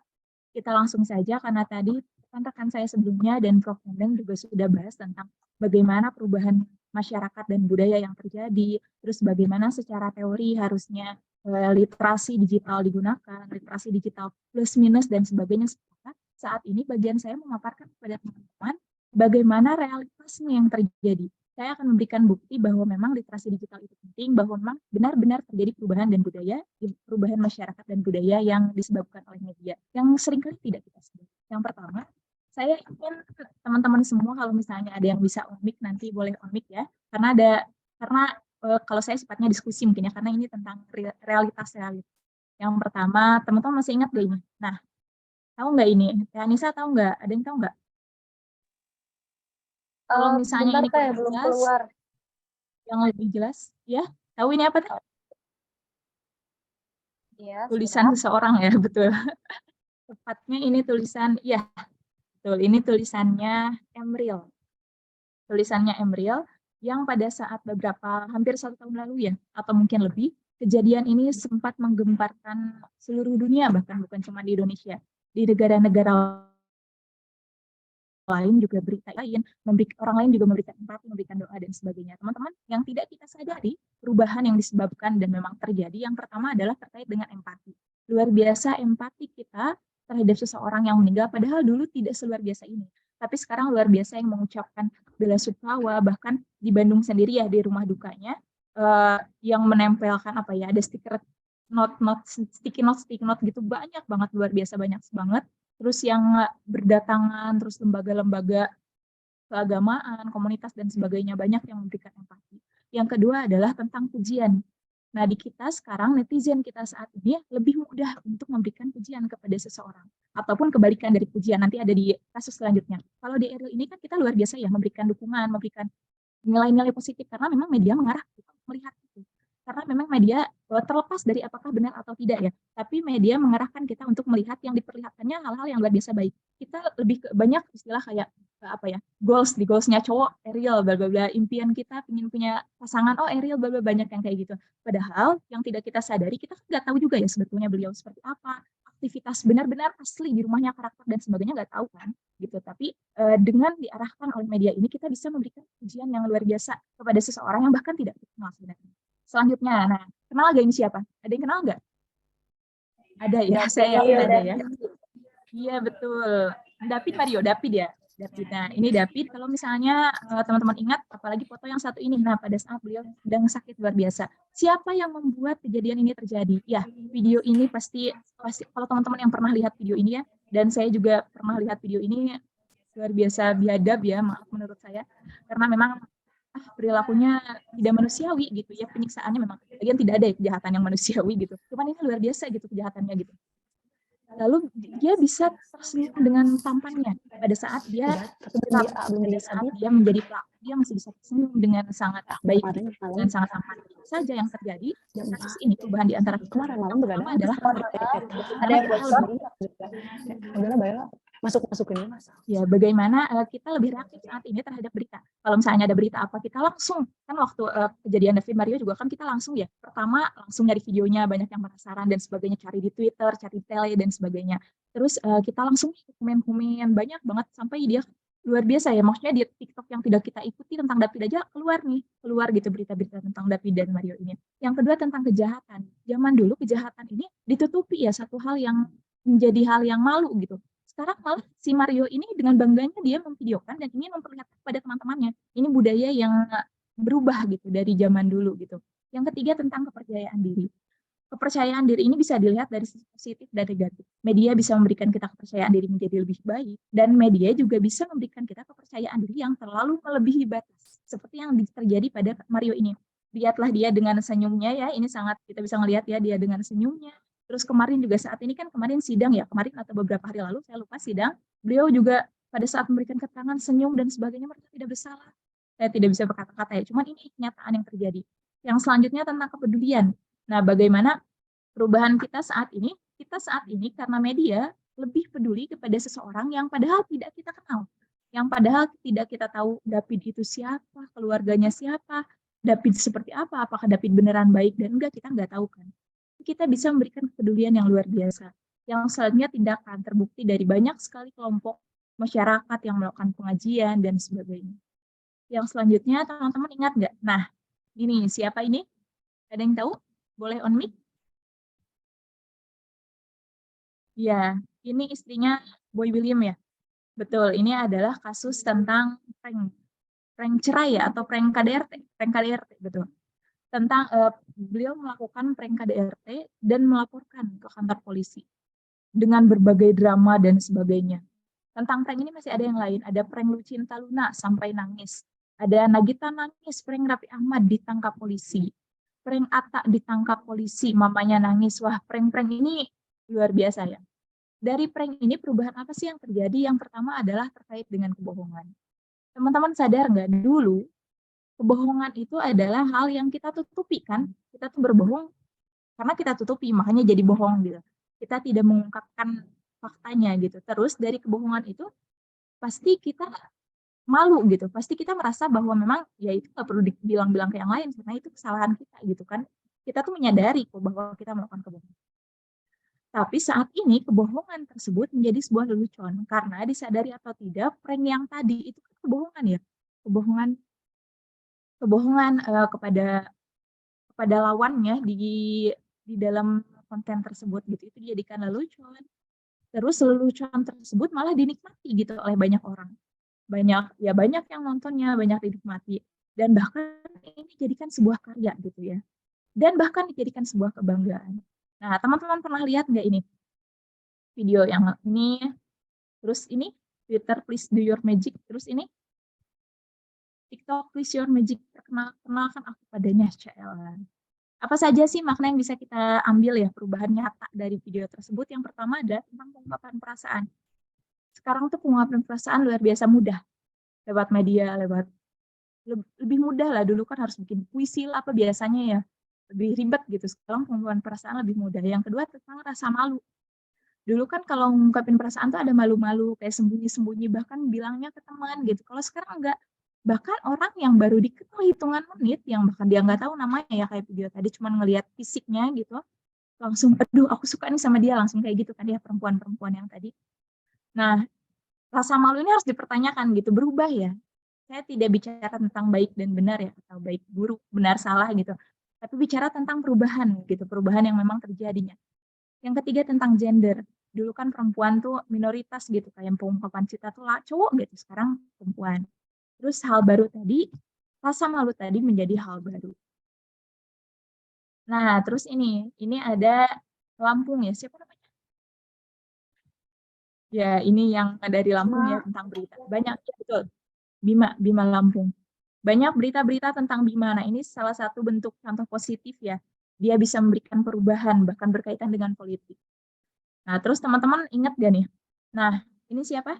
Kita langsung saja karena tadi rekan-rekan saya sebelumnya dan Prof. Endang juga sudah bahas tentang bagaimana perubahan masyarakat dan budaya yang terjadi, terus bagaimana secara teori harusnya literasi digital digunakan, literasi digital plus minus dan sebagainya. Saat ini bagian saya memaparkan kepada teman-teman bagaimana realitasnya yang terjadi. Saya akan memberikan bukti bahwa memang literasi digital itu penting, bahwa memang benar-benar terjadi perubahan dan budaya, perubahan masyarakat dan budaya yang disebabkan oleh media, yang seringkali tidak kita sadari. Yang pertama, saya ingin teman-teman semua kalau misalnya ada yang bisa on mic nanti boleh on mic ya, karena kalau saya sifatnya diskusi mungkin ya, karena ini tentang realitas. Yang pertama, teman-teman masih ingat gak ini? Nah, tahu nggak ini? Teh Anissa tahu nggak? Ada yang tahu nggak? Kalau misalnya ini belum keluar. Yang lebih jelas, ya. Tahu ini apa? Ya, tulisan seseorang ya, betul. Tepatnya ini tulisan, ya, betul. Ini tulisannya Emril. Tulisannya Emril yang pada saat hampir 1 tahun lalu ya, atau mungkin lebih, kejadian ini sempat menggemparkan seluruh dunia, bahkan bukan cuma di Indonesia. Di negara-negara lain juga berita lain, orang lain juga memberikan empati, memberikan doa dan sebagainya. Teman-teman, yang tidak kita sadari perubahan yang disebabkan dan memang terjadi, yang pertama adalah terkait dengan empati. Luar biasa empati kita terhadap seseorang yang meninggal, padahal dulu tidak seluar biasa ini. Tapi sekarang luar biasa yang mengucapkan bela sungkawa, bahkan di Bandung sendiri ya, di rumah dukanya, yang menempelkan ada stiker sticky note gitu, banyak banget, luar biasa banyak banget. Terus yang berdatangan, terus lembaga-lembaga keagamaan, komunitas dan sebagainya, banyak yang memberikan empati. Yang kedua adalah tentang pujian. Nah, di kita sekarang, netizen kita saat ini lebih mudah untuk memberikan pujian kepada seseorang. Ataupun kebalikan dari pujian, nanti ada di kasus selanjutnya. Kalau di Eril ini kan kita luar biasa ya, memberikan dukungan, memberikan nilai-nilai positif, karena memang media mengarah kita melihat itu. Karena memang media terlepas dari apakah benar atau tidak ya, tapi media mengarahkan kita untuk melihat yang diperlihatkannya hal-hal yang luar biasa baik. Kita lebih banyak istilah kayak goalsnya cowok Eril bla bla bla, impian kita ingin punya pasangan Eril bla bla, banyak yang kayak gitu. Padahal yang tidak kita sadari, kita nggak tahu juga ya sebetulnya beliau seperti apa, aktivitas benar-benar asli di rumahnya, karakter dan sebagainya nggak tahu kan gitu. Tapi dengan diarahkan oleh media ini, kita bisa memberikan pujian yang luar biasa kepada seseorang yang bahkan tidak kenal sebenarnya. Selanjutnya, nah Kenal gak ini siapa? Ada yang kenal nggak? Ada ya, saya yakin ada ya. Iya betul. David Mario, David ya. David. Nah, ini David. Kalau misalnya teman-teman ingat, apalagi foto yang satu ini. Nah, pada saat beliau sedang sakit luar biasa. Siapa yang membuat kejadian ini terjadi? Ya, video ini pasti kalau teman-teman yang pernah lihat video ini ya, dan saya juga pernah lihat video ini, luar biasa biadab ya, maaf menurut saya. Karena memang perilakunya tidak manusiawi gitu ya, penyiksaannya memang. Lagian tidak ada ya kejahatan yang manusiawi gitu. Cuman ini luar biasa gitu kejahatannya gitu. Lalu dia bisa tersenyum dengan tampannya pada saat dia menjadi pelaku, dia masih bisa tersenyum dengan sangat baik, dengan sangat tampan. Saja yang terjadi kasus ini perubahan di antara kemarin malam pertama adalah ada yang masuk ini mas. Ya, bagaimana kita lebih reaktif saat ini terhadap berita. Kalau misalnya ada berita apa, kita langsung, kan waktu kejadian David Mario juga kan kita langsung ya, pertama langsung nyari videonya, banyak yang penasaran dan sebagainya, cari di Twitter, cari tele dan sebagainya. Terus kita langsung komen-komen banyak banget sampai dia luar biasa ya, maksudnya di TikTok yang tidak kita ikuti tentang David aja keluar gitu berita-berita tentang David dan Mario ini. Yang kedua tentang kejahatan. Zaman dulu kejahatan ini ditutupi ya, satu hal yang menjadi hal yang malu gitu. Sekarang malah si Mario ini dengan bangganya dia memvideokan dan ingin memperlihatkan kepada teman-temannya. Ini budaya yang berubah gitu dari zaman dulu gitu. Yang ketiga tentang kepercayaan diri. Kepercayaan diri ini bisa dilihat dari sisi positif dan negatif. Media bisa memberikan kita kepercayaan diri menjadi lebih baik, dan media juga bisa memberikan kita kepercayaan diri yang terlalu melebihi batas. Seperti yang terjadi pada Mario ini. Lihatlah dia dengan senyumnya ya, ini sangat kita bisa melihat ya dia dengan senyumnya. Terus kemarin juga saat ini kan kemarin sidang ya, kemarin atau beberapa hari lalu saya lupa sidang, beliau juga pada saat memberikan keterangan senyum dan sebagainya, mereka tidak bersalah. Saya tidak bisa berkata-kata ya, cuman ini kenyataan yang terjadi. Yang selanjutnya tentang kepedulian. Nah, bagaimana perubahan kita saat ini karena media lebih peduli kepada seseorang yang padahal tidak kita kenal. Yang padahal tidak kita tahu David itu siapa, keluarganya siapa, David seperti apa, apakah David beneran baik dan enggak, kita nggak tahu kan. Kita bisa memberikan kepedulian yang luar biasa. Yang selanjutnya tindakan terbukti dari banyak sekali kelompok masyarakat yang melakukan pengajian dan sebagainya. Yang selanjutnya teman-teman ingat nggak? Nah, ini siapa ini? Ada yang tahu? Boleh on mic? Ya, ini istrinya Boy William ya. Betul, ini adalah kasus tentang prank cerai ya, atau prank KDRT, betul. Tentang beliau melakukan prank KDRT dan melaporkan ke kantor polisi dengan berbagai drama dan sebagainya. Tentang prank ini masih ada yang lain, ada prank Lucinta Luna sampai nangis, ada Nagita nangis, prank Raffi Ahmad ditangkap polisi, prank Atta ditangkap polisi, mamanya nangis. Wah, prank-prank ini luar biasa ya. Dari prank ini perubahan apa sih yang terjadi? Yang pertama adalah terkait dengan kebohongan. Teman-teman sadar nggak, dulu kebohongan itu adalah hal yang kita tutupi kan, kita tuh berbohong karena kita tutupi, makanya jadi bohong gitu. Kita tidak mengungkapkan faktanya gitu. Terus dari kebohongan itu pasti kita malu gitu, pasti kita merasa bahwa memang ya itu nggak perlu dibilang-bilang ke yang lain karena itu kesalahan kita gitu kan. Kita tuh menyadari kok bahwa kita melakukan kebohongan. Tapi saat ini kebohongan tersebut menjadi sebuah lelucon karena disadari atau tidak prank yang tadi itu kan kebohongan ya, kebohongan kepada lawannya di dalam konten tersebut gitu, itu dijadikan lelucon. Terus lelucon tersebut malah dinikmati gitu oleh banyak orang, banyak yang nontonnya, banyak dinikmati, dan bahkan ini dijadikan sebuah karya gitu ya, dan bahkan dijadikan sebuah kebanggaan. Nah, teman-teman pernah lihat nggak ini video yang ini, terus ini Twitter please do your magic, terus ini TikTok please your magic, perkenalkan aku padanya, CL. Apa saja sih makna yang bisa kita ambil ya perubahan nyata dari video tersebut? Yang pertama adalah tentang pengungkapan perasaan. Sekarang tuh pengungkapan perasaan luar biasa mudah, lewat media, lebih mudah lah. Dulu kan harus bikin puisi lah, apa biasanya ya, lebih ribet gitu. Sekarang pengungkapan perasaan lebih mudah. Yang kedua tentang rasa malu. Dulu kan kalau ngungkapin perasaan tuh ada malu-malu, kayak sembunyi-sembunyi, bahkan bilangnya ke teman gitu. Kalau sekarang enggak. Bahkan orang yang baru dikenal hitungan menit, yang bahkan dia nggak tahu namanya ya, kayak video tadi cuma ngelihat fisiknya gitu, langsung aduh aku suka nih sama dia, langsung kayak gitu kan ya, perempuan-perempuan yang tadi. Nah, rasa malu ini harus dipertanyakan gitu, berubah ya. Saya tidak bicara tentang baik dan benar ya, atau baik buruk, benar salah gitu. tapi bicara tentang perubahan gitu, perubahan yang memang terjadinya. Yang ketiga tentang gender. Dulu kan perempuan tuh minoritas gitu, kayak pengungkapan cinta tuh cowok gitu, sekarang perempuan. Terus hal baru tadi, rasa malu tadi menjadi hal baru. Nah, terus ini ada Lampung ya, siapa namanya? Ya, ini yang dari Lampung ya, tentang berita. Banyak, ya, betul. Bima Lampung. Banyak berita-berita tentang Bima. Nah, ini salah satu bentuk contoh positif ya. Dia bisa memberikan perubahan, bahkan berkaitan dengan politik. Nah, terus teman-teman ingat gak nih? Nah, ini siapa?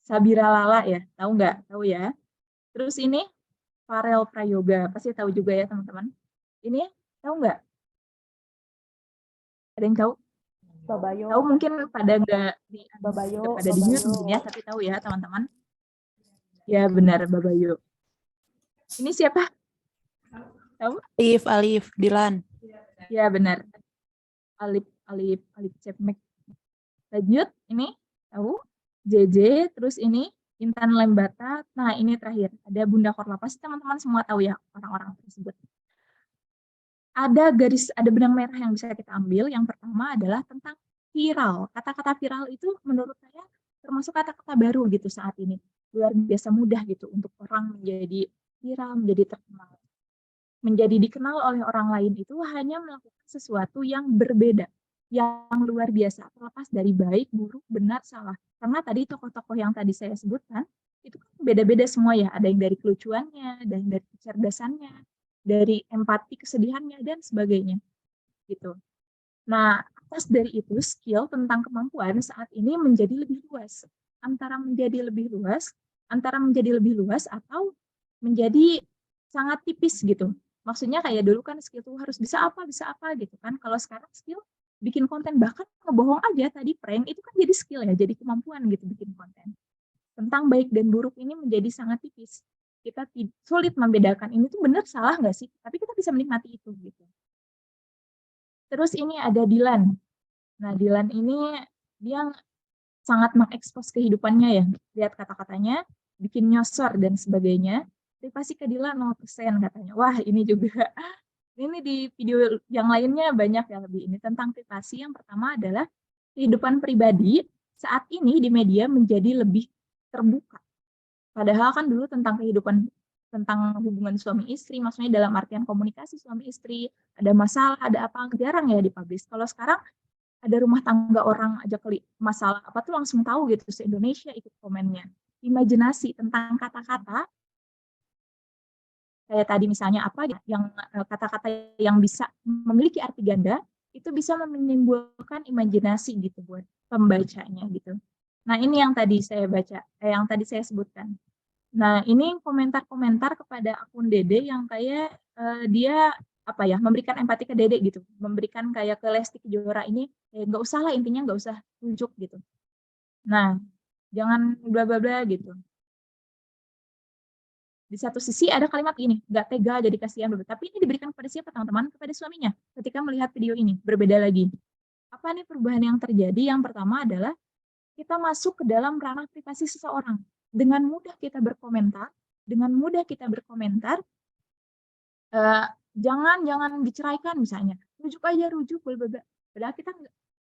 Sabira Lala ya, tahu nggak? Tahu ya. Terus ini Farel Prayoga, pasti tahu juga ya teman-teman. Ini tahu nggak? Ada yang tahu? Babayo. Tahu mungkin pada nggak di Babayo. pada di mute mungkin ya, tapi tahu ya teman-teman. Ya benar, Babayo. Ini siapa? Tahu? Alif, Dilan. Ya benar. Alif Cepmek. Lanjut, ini tahu? JJ, terus ini Intan Lembata. Nah, ini terakhir. Ada Bunda Korla. Pasti teman-teman semua tahu ya orang-orang tersebut. Ada benang merah yang bisa kita ambil. Yang pertama adalah tentang viral. Kata-kata viral itu menurut saya termasuk kata-kata baru gitu saat ini. Luar biasa mudah gitu untuk orang menjadi viral, menjadi terkenal. Menjadi dikenal oleh orang lain itu hanya melakukan sesuatu yang berbeda, yang luar biasa, terlepas dari baik, buruk, benar, salah. Karena tadi tokoh-tokoh yang tadi saya sebutkan, itu kan beda-beda semua ya. Ada yang dari kelucuannya, ada yang dari kecerdasannya, dari empati, kesedihannya, dan sebagainya. Gitu. Nah, atas dari itu, skill tentang kemampuan saat ini menjadi lebih luas. Antara menjadi lebih luas atau menjadi sangat tipis gitu. Maksudnya kayak dulu kan skill tuh harus bisa apa gitu kan. Kalau sekarang skill bikin konten, bahkan ngebohong aja tadi prank, itu kan jadi skill ya, jadi kemampuan gitu bikin konten. Tentang baik dan buruk ini menjadi sangat tipis. Kita sulit membedakan ini tuh benar salah nggak sih, tapi kita bisa menikmati itu gitu. Terus ini ada Dilan. Nah, Dilan ini dia sangat mengekspos kehidupannya ya. Lihat kata-katanya, bikin nyosor dan sebagainya. Privasi ke Dilan 0% katanya. Wah, ini juga. Ini di video yang lainnya banyak yang lebih ini. Tentang privasi, yang pertama adalah kehidupan pribadi saat ini di media menjadi lebih terbuka. Padahal kan dulu tentang hubungan suami istri, maksudnya dalam artian komunikasi suami istri, ada masalah, ada apa, jarang ya dipublish. Kalau sekarang ada rumah tangga orang aja kali masalah apa tuh langsung tahu gitu, se-Indonesia ikut komennya. Imajinasi tentang kata-kata, kayak tadi misalnya apa yang kata-kata yang bisa memiliki arti ganda, itu bisa menimbulkan imajinasi gitu buat pembacanya gitu. Nah, ini yang tadi saya baca, yang tadi saya sebutkan. Nah, ini komentar-komentar kepada akun Dede yang kayak dia apa ya, memberikan empati ke Dede gitu, memberikan kayak ke Lesti Kejora ini, nggak usah lah, intinya nggak usah tunjuk gitu. Nah, jangan bla bla bla gitu. Di satu sisi ada kalimat gini, nggak tega jadi kasihan, tapi ini diberikan kepada siapa teman-teman? Kepada suaminya ketika melihat video ini. Berbeda lagi. Apa nih perubahan yang terjadi? Yang pertama adalah kita masuk ke dalam ranah privasi seseorang. Dengan mudah kita berkomentar, jangan diceraikan misalnya, rujuk aja, padahal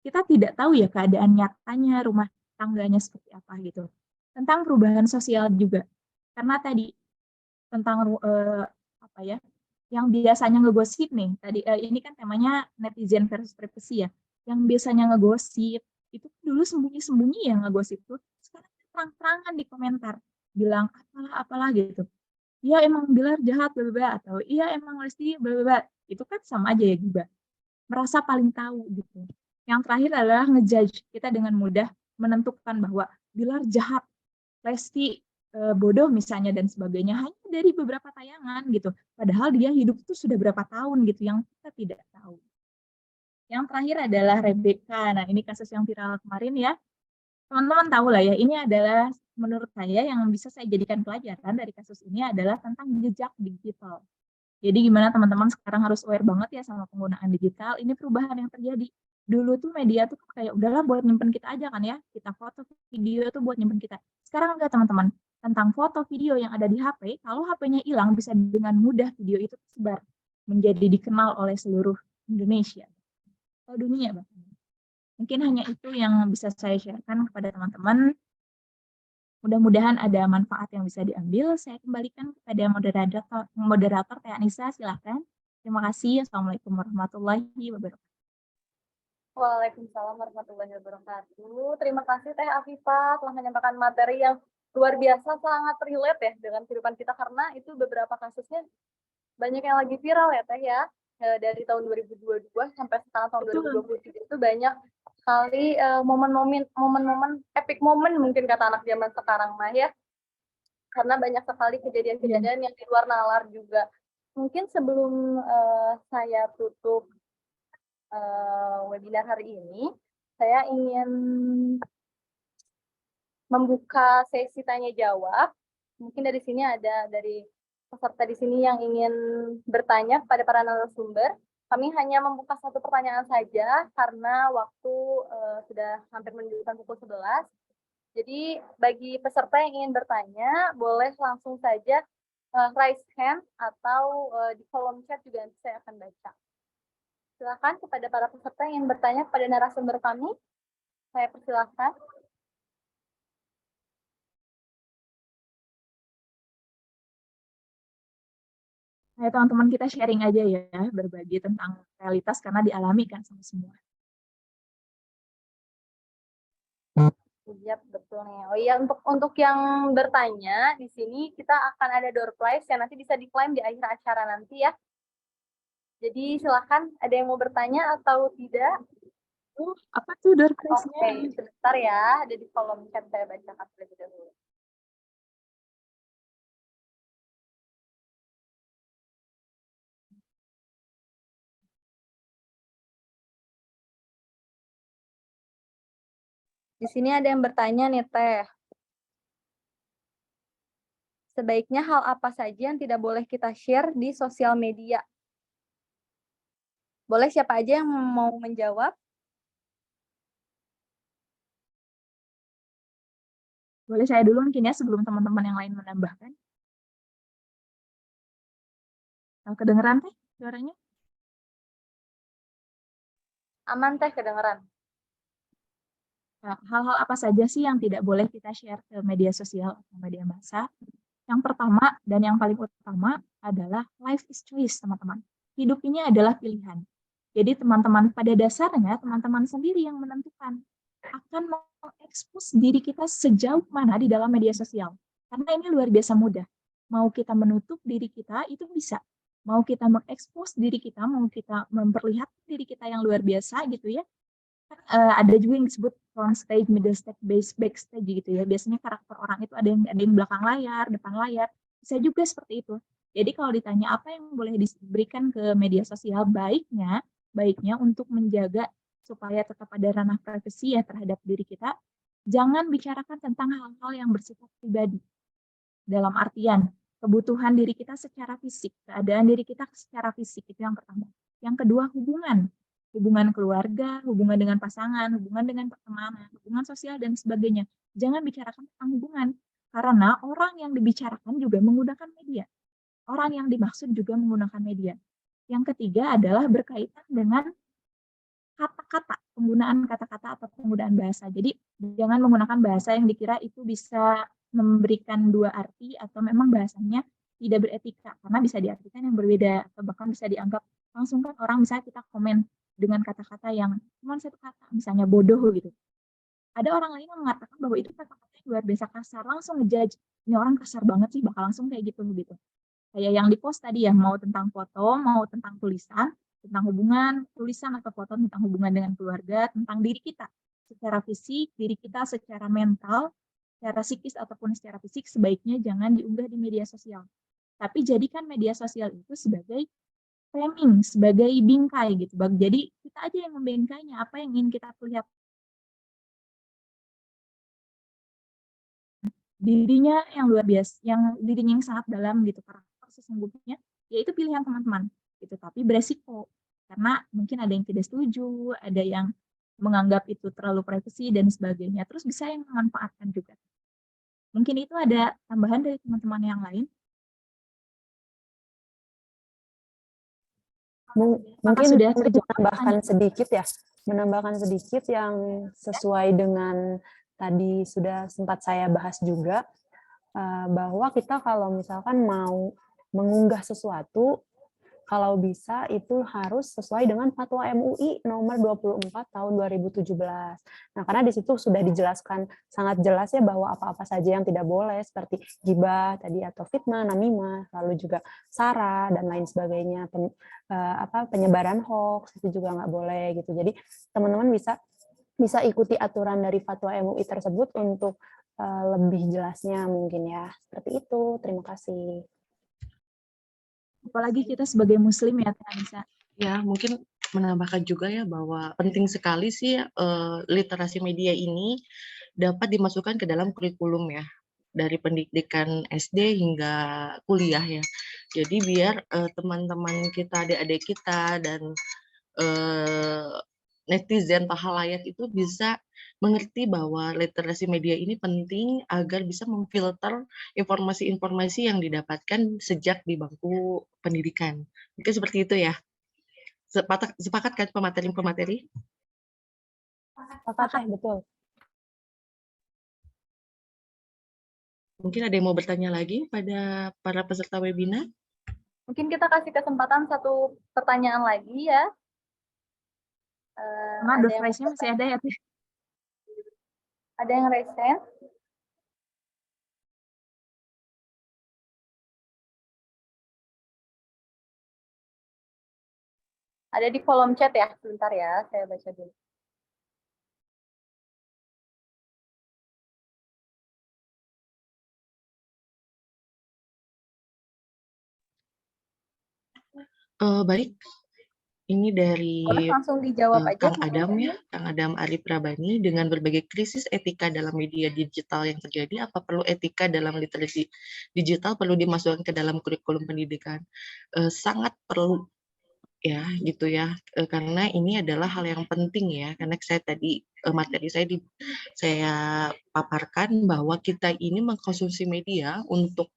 kita tidak tahu ya keadaan nyatanya rumah tangganya seperti apa gitu. Tentang perubahan sosial juga, karena tadi tentang apa ya, yang biasanya ngegosip nih tadi, ini kan temanya netizen versus privacy ya, yang biasanya ngegosip itu dulu sembunyi-sembunyi ya ngegosip tuh, sekarang terang-terangan di komentar bilang apalah gitu. Iya emang Bilar jahat bla atau iya emang Lesti bla, itu kan sama aja ya gibah. Merasa paling tahu gitu. Yang terakhir adalah ngejudge, kita dengan mudah menentukan bahwa Bilar jahat, Lesti bodoh misalnya dan sebagainya hanya dari beberapa tayangan gitu. Padahal dia hidup itu sudah berapa tahun gitu yang kita tidak tahu. Yang terakhir adalah Rebecca. Nah, ini kasus yang viral kemarin ya. Teman-teman tahu lah ya, ini adalah menurut saya yang bisa saya jadikan pelajaran dari kasus ini adalah tentang jejak digital. Jadi gimana teman-teman sekarang harus aware banget ya sama penggunaan digital. Ini perubahan yang terjadi. Dulu tuh media tuh kayak udahlah buat nyimpen kita aja kan ya. Kita foto video tuh buat nyimpen kita. Sekarang enggak teman-teman. Tentang foto video yang ada di HP, kalau HP-nya hilang bisa dengan mudah video itu tersebar. menjadi dikenal oleh seluruh Indonesia atau dunia bahkan. Mungkin hanya itu yang bisa saya sharekan kepada teman-teman. Mudah-mudahan ada manfaat yang bisa diambil. Saya kembalikan kepada moderator Teh Anissa, silakan. Terima kasih. Assalamualaikum warahmatullahi wabarakatuh. Waalaikumsalam warahmatullahi wabarakatuh. Terima kasih Teh Afifah telah menyampaikan materi yang luar biasa, sangat relate ya dengan kehidupan kita, karena itu beberapa kasusnya banyak yang lagi viral ya Teh ya. Dari tahun 2022 sampai sekarang tahun 2023 itu banyak sekali momen-momen epic moment mungkin kata anak zaman sekarang mah ya. Karena banyak sekali kejadian-kejadian yang di luar nalar juga. Mungkin sebelum saya tutup webinar hari ini, saya ingin membuka sesi tanya jawab. Mungkin dari sini ada dari peserta di sini yang ingin bertanya kepada para narasumber. Kami hanya membuka satu pertanyaan saja karena waktu sudah hampir menunjukkan pukul 11. Jadi bagi peserta yang ingin bertanya, boleh langsung saja raise hand atau di kolom chat juga nanti saya akan baca. Silakan kepada para peserta yang ingin bertanya kepada narasumber kami. Saya persilahkan. Ayo teman-teman kita sharing aja ya, berbagi tentang realitas karena dialami kan sama semua. Iya, betul nih. Oh iya, untuk yang bertanya di sini kita akan ada door prize yang nanti bisa diklaim di akhir acara nanti ya. Jadi silakan, ada yang mau bertanya atau tidak? Apa tuh door prize-nya? Oke, sebentar ya, ada di kolom chat saya bacakan terlebih dahulu. Di sini ada yang bertanya nih Teh. Sebaiknya hal apa saja yang tidak boleh kita share di sosial media? Boleh siapa aja yang mau menjawab? Boleh saya dulu mungkin ya sebelum teman-teman yang lain menambahkan. Kedengeran Teh suaranya? Aman Teh, kedengeran. Hal-hal apa saja sih yang tidak boleh kita share ke media sosial atau media massa? Yang pertama dan yang paling utama adalah life is choice, teman-teman. Hidup ini adalah pilihan. Jadi teman-teman pada dasarnya teman-teman sendiri yang menentukan akan mengekspos diri kita sejauh mana di dalam media sosial. Karena ini luar biasa mudah. Mau kita menutup diri kita itu bisa. Mau kita mengekspos diri kita, mau kita memperlihatkan diri kita yang luar biasa gitu ya. Ada juga yang disebut front stage, middle stage, backstage gitu ya. Biasanya karakter orang itu ada yang belakang layar, depan layar. Bisa juga seperti itu. Jadi kalau ditanya apa yang boleh diberikan ke media sosial, baiknya untuk menjaga supaya tetap ada ranah privasi ya terhadap diri kita, jangan bicarakan tentang hal-hal yang bersifat pribadi. Dalam artian kebutuhan diri kita secara fisik, keadaan diri kita secara fisik itu yang pertama. Yang kedua, hubungan keluarga, hubungan dengan pasangan, hubungan dengan pertemanan, hubungan sosial dan sebagainya. Jangan bicarakan tentang hubungan karena orang yang dibicarakan juga menggunakan media. Orang yang dimaksud juga menggunakan media. Yang ketiga adalah berkaitan dengan kata-kata, penggunaan kata-kata atau penggunaan bahasa. Jadi jangan menggunakan bahasa yang dikira itu bisa memberikan dua arti atau memang bahasanya tidak beretika karena bisa diartikan yang berbeda atau bahkan bisa dianggap langsung kan orang misalnya kita komen dengan kata-kata yang cuma satu kata misalnya bodoh gitu. Ada orang lain yang mengatakan bahwa itu kata-kata yang luar biasa kasar, langsung ngejudge ini orang kasar banget sih, bakal langsung kayak gitu. Kayak yang di post tadi ya, mau tentang foto, mau tentang tulisan, tentang hubungan, tulisan atau foto tentang hubungan dengan keluarga, tentang diri kita secara fisik, diri kita secara mental, secara psikis ataupun secara fisik sebaiknya jangan diunggah di media sosial. Tapi jadikan media sosial itu sebagai framing, sebagai bingkai gitu. Jadi kita aja yang membingkainya, apa yang ingin kita lihat. Dirinya yang luar biasa, yang dirinya yang sangat dalam gitu karakter sesungguhnya, yaitu pilihan teman-teman gitu, tapi beresiko karena mungkin ada yang tidak setuju, ada yang menganggap itu terlalu privasi dan sebagainya, terus bisa yang memanfaatkan juga. Mungkin itu ada tambahan dari teman-teman yang lain. Mungkin sudah untuk terjawab menambahkan sedikit yang sesuai dengan tadi sudah sempat saya bahas juga, bahwa kita kalau misalkan mau mengunggah sesuatu, kalau bisa itu harus sesuai dengan Fatwa MUI nomor 24 tahun 2017. Nah, karena di situ sudah dijelaskan sangat jelas ya bahwa apa-apa saja yang tidak boleh seperti ghibah tadi atau fitnah, namimah, lalu juga sara dan lain sebagainya, penyebaran hoax itu juga nggak boleh gitu. Jadi teman-teman bisa ikuti aturan dari Fatwa MUI tersebut untuk lebih jelasnya mungkin ya. Seperti itu. Terima kasih. apalagi kita sebagai muslim ya Teh Anissa. Ya, mungkin menambahkan juga ya bahwa penting sekali sih literasi media ini dapat dimasukkan ke dalam kurikulum ya, dari pendidikan SD hingga kuliah ya. Jadi biar teman-teman kita, adik-adik kita, dan netizen atau halayak itu bisa mengerti bahwa literasi media ini penting agar bisa memfilter informasi-informasi yang didapatkan sejak di bangku pendidikan. Mungkin seperti itu ya. Sepakat kan pemateri-pemateri? Sepakat, betul. Mungkin ada yang mau bertanya lagi pada para peserta webinar? Mungkin kita kasih kesempatan satu pertanyaan lagi ya. Karena Ada door yang prize-nya masih ada ya Teh. Ada yang raise hand? Ada di kolom chat ya, sebentar ya, saya baca dulu. Baik, ini dari Boleh langsung dijawab aja. Kang Adam ya, Kang Adam Ari Prabani. Dengan berbagai krisis etika dalam media digital yang terjadi, apa perlu etika dalam literasi digital perlu dimasukkan ke dalam kurikulum pendidikan? Sangat perlu ya gitu ya, karena ini adalah hal yang penting ya, karena saya tadi materi saya paparkan bahwa kita ini mengkonsumsi media untuk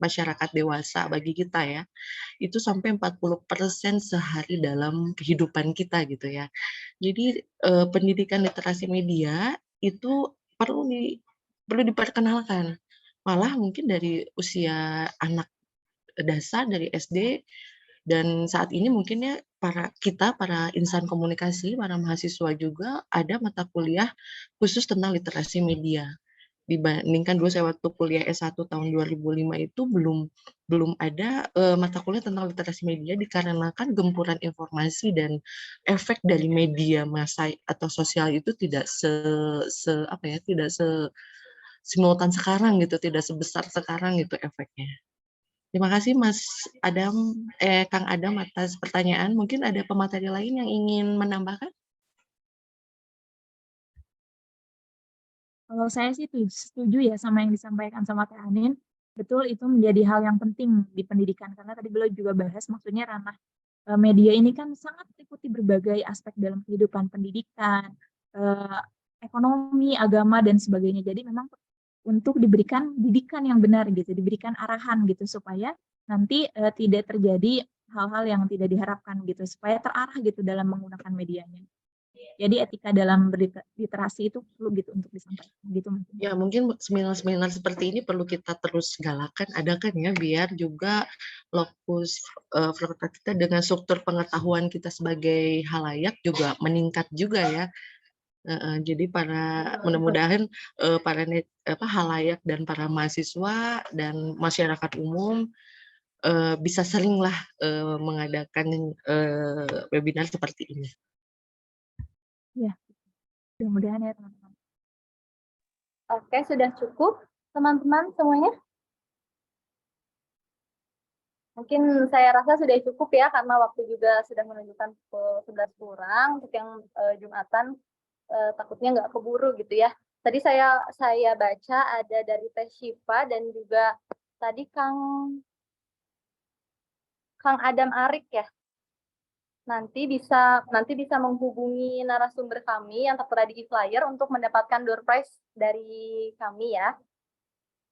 masyarakat dewasa bagi kita ya, itu sampai 40% sehari dalam kehidupan kita gitu ya. Jadi pendidikan literasi media itu perlu diperkenalkan, malah mungkin dari usia anak dasar dari SD. Dan saat ini mungkin ya para insan komunikasi, para mahasiswa juga ada mata kuliah khusus tentang literasi media. Dibandingkan dulu saya waktu kuliah S1 tahun 2005 itu belum ada mata kuliah tentang literasi media dikarenakan gempuran informasi dan efek dari media massa atau sosial itu tidak tidak simultan sekarang gitu, tidak sebesar sekarang gitu efeknya. Terima kasih Kang Adam atas pertanyaan. Mungkin ada pemateri lain yang ingin menambahkan? Kalau saya sih setuju ya sama yang disampaikan sama Teh Anin. Betul, itu menjadi hal yang penting di pendidikan. Karena tadi beliau juga bahas, maksudnya ranah media ini kan sangat meliputi berbagai aspek dalam kehidupan pendidikan, ekonomi, agama, dan sebagainya. Jadi memang untuk diberikan didikan yang benar gitu, diberikan arahan gitu supaya nanti tidak terjadi hal-hal yang tidak diharapkan gitu, supaya terarah gitu dalam menggunakan medianya. Jadi etika dalam berliterasi itu perlu gitu untuk disampaikan gitu mungkin. Ya mungkin seminar-seminar seperti ini perlu kita terus galakan, adakan ya, biar juga lokus fakultas kita dengan struktur pengetahuan kita sebagai halayak juga meningkat juga ya. Jadi mudah-mudahan para halayak dan para mahasiswa dan masyarakat umum bisa seringlah mengadakan webinar seperti ini. Ya, mudah-mudahan ya teman-teman. Oke, sudah cukup teman-teman semuanya? Mungkin saya rasa sudah cukup ya, karena waktu juga sudah menunjukkan pukul 11 kurang. Untuk yang Jumatan, takutnya nggak keburu gitu ya. Tadi saya baca ada dari Teh Syifa dan juga tadi Kang Adam Arik ya. Nanti bisa menghubungi narasumber kami yang tertera di flyer untuk mendapatkan door prize dari kami ya.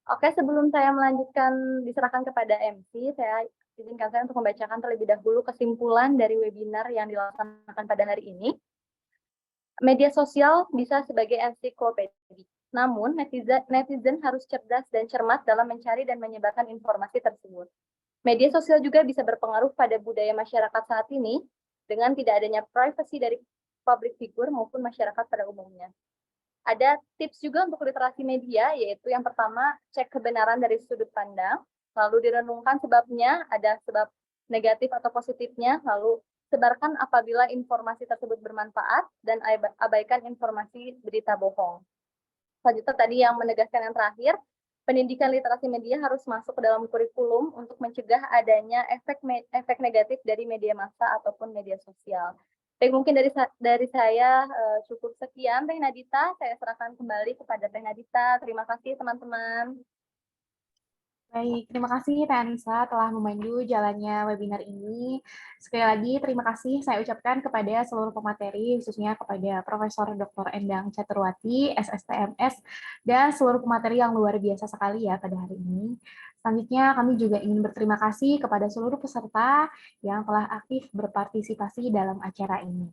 Oke, sebelum saya melanjutkan diserahkan kepada MC, saya Izinkan saya untuk membacakan terlebih dahulu kesimpulan dari webinar yang dilaksanakan pada hari ini. Media sosial bisa sebagai ensiklopedi. Namun, netizen harus cerdas dan cermat dalam mencari dan menyebarkan informasi tersebut. Media sosial juga bisa berpengaruh pada budaya masyarakat saat ini dengan tidak adanya privasi dari public figure maupun masyarakat pada umumnya. Ada tips juga untuk literasi media, yaitu yang pertama, cek kebenaran dari sudut pandang, lalu direnungkan sebabnya, ada sebab negatif atau positifnya, lalu sebarkan apabila informasi tersebut bermanfaat, dan abaikan informasi berita bohong. Selanjutnya tadi yang menegaskan yang terakhir, pendidikan literasi media harus masuk ke dalam kurikulum untuk mencegah adanya efek negatif dari media massa ataupun media sosial. Baik, mungkin dari saya cukup sekian, Teh Nadita. Saya serahkan kembali kepada Teh Nadita. Terima kasih, teman-teman. Baik, terima kasih Teh Anissa telah memandu jalannya webinar ini. Sekali lagi terima kasih saya ucapkan kepada seluruh pemateri, khususnya kepada Profesor Dr. Endang Caturwati, SSTMS, dan seluruh pemateri yang luar biasa sekali ya pada hari ini. Selanjutnya kami juga ingin berterima kasih kepada seluruh peserta yang telah aktif berpartisipasi dalam acara ini.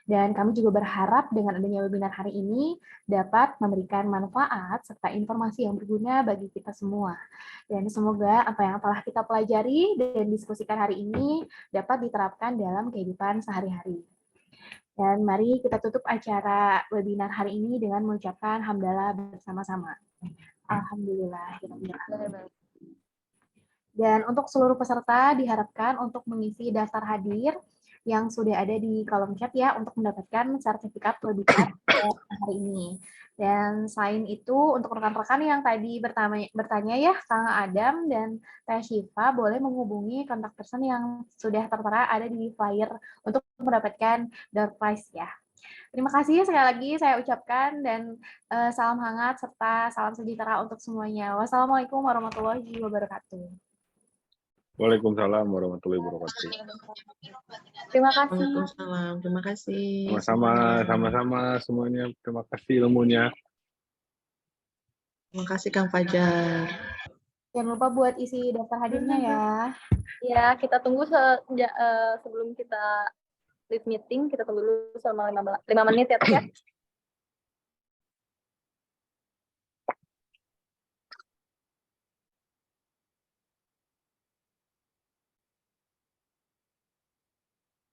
Dan kami juga berharap dengan adanya webinar hari ini dapat memberikan manfaat serta informasi yang berguna bagi kita semua. Dan semoga apa yang telah kita pelajari dan diskusikan hari ini dapat diterapkan dalam kehidupan sehari-hari. Dan mari kita tutup acara webinar hari ini dengan mengucapkan hamdalah bersama-sama. Alhamdulillah. Dan untuk seluruh peserta diharapkan untuk mengisi daftar hadir yang sudah ada di kolom chat ya untuk mendapatkan sertifikat webinar hari ini. Dan selain itu untuk rekan-rekan yang tadi bertanya ya Kang Adam dan Teh Syifa boleh menghubungi kontak person yang sudah tertera ada di flyer untuk mendapatkan door prize ya. Terima kasih sekali lagi saya ucapkan dan salam hangat serta salam sejahtera untuk semuanya. Wassalamualaikum warahmatullahi wabarakatuh. Waalaikumsalam warahmatullahi wabarakatuh. Terima kasih. Waalaikumsalam. Terima kasih. Sama-sama semuanya. Terima kasih ilmunya. Terima kasih Kang Fajar. Jangan lupa buat isi daftar hadirnya ya. Ya, kita tunggu sebelum kita leave meeting, kita tunggu dulu selama 5 menit ya, Teh ya.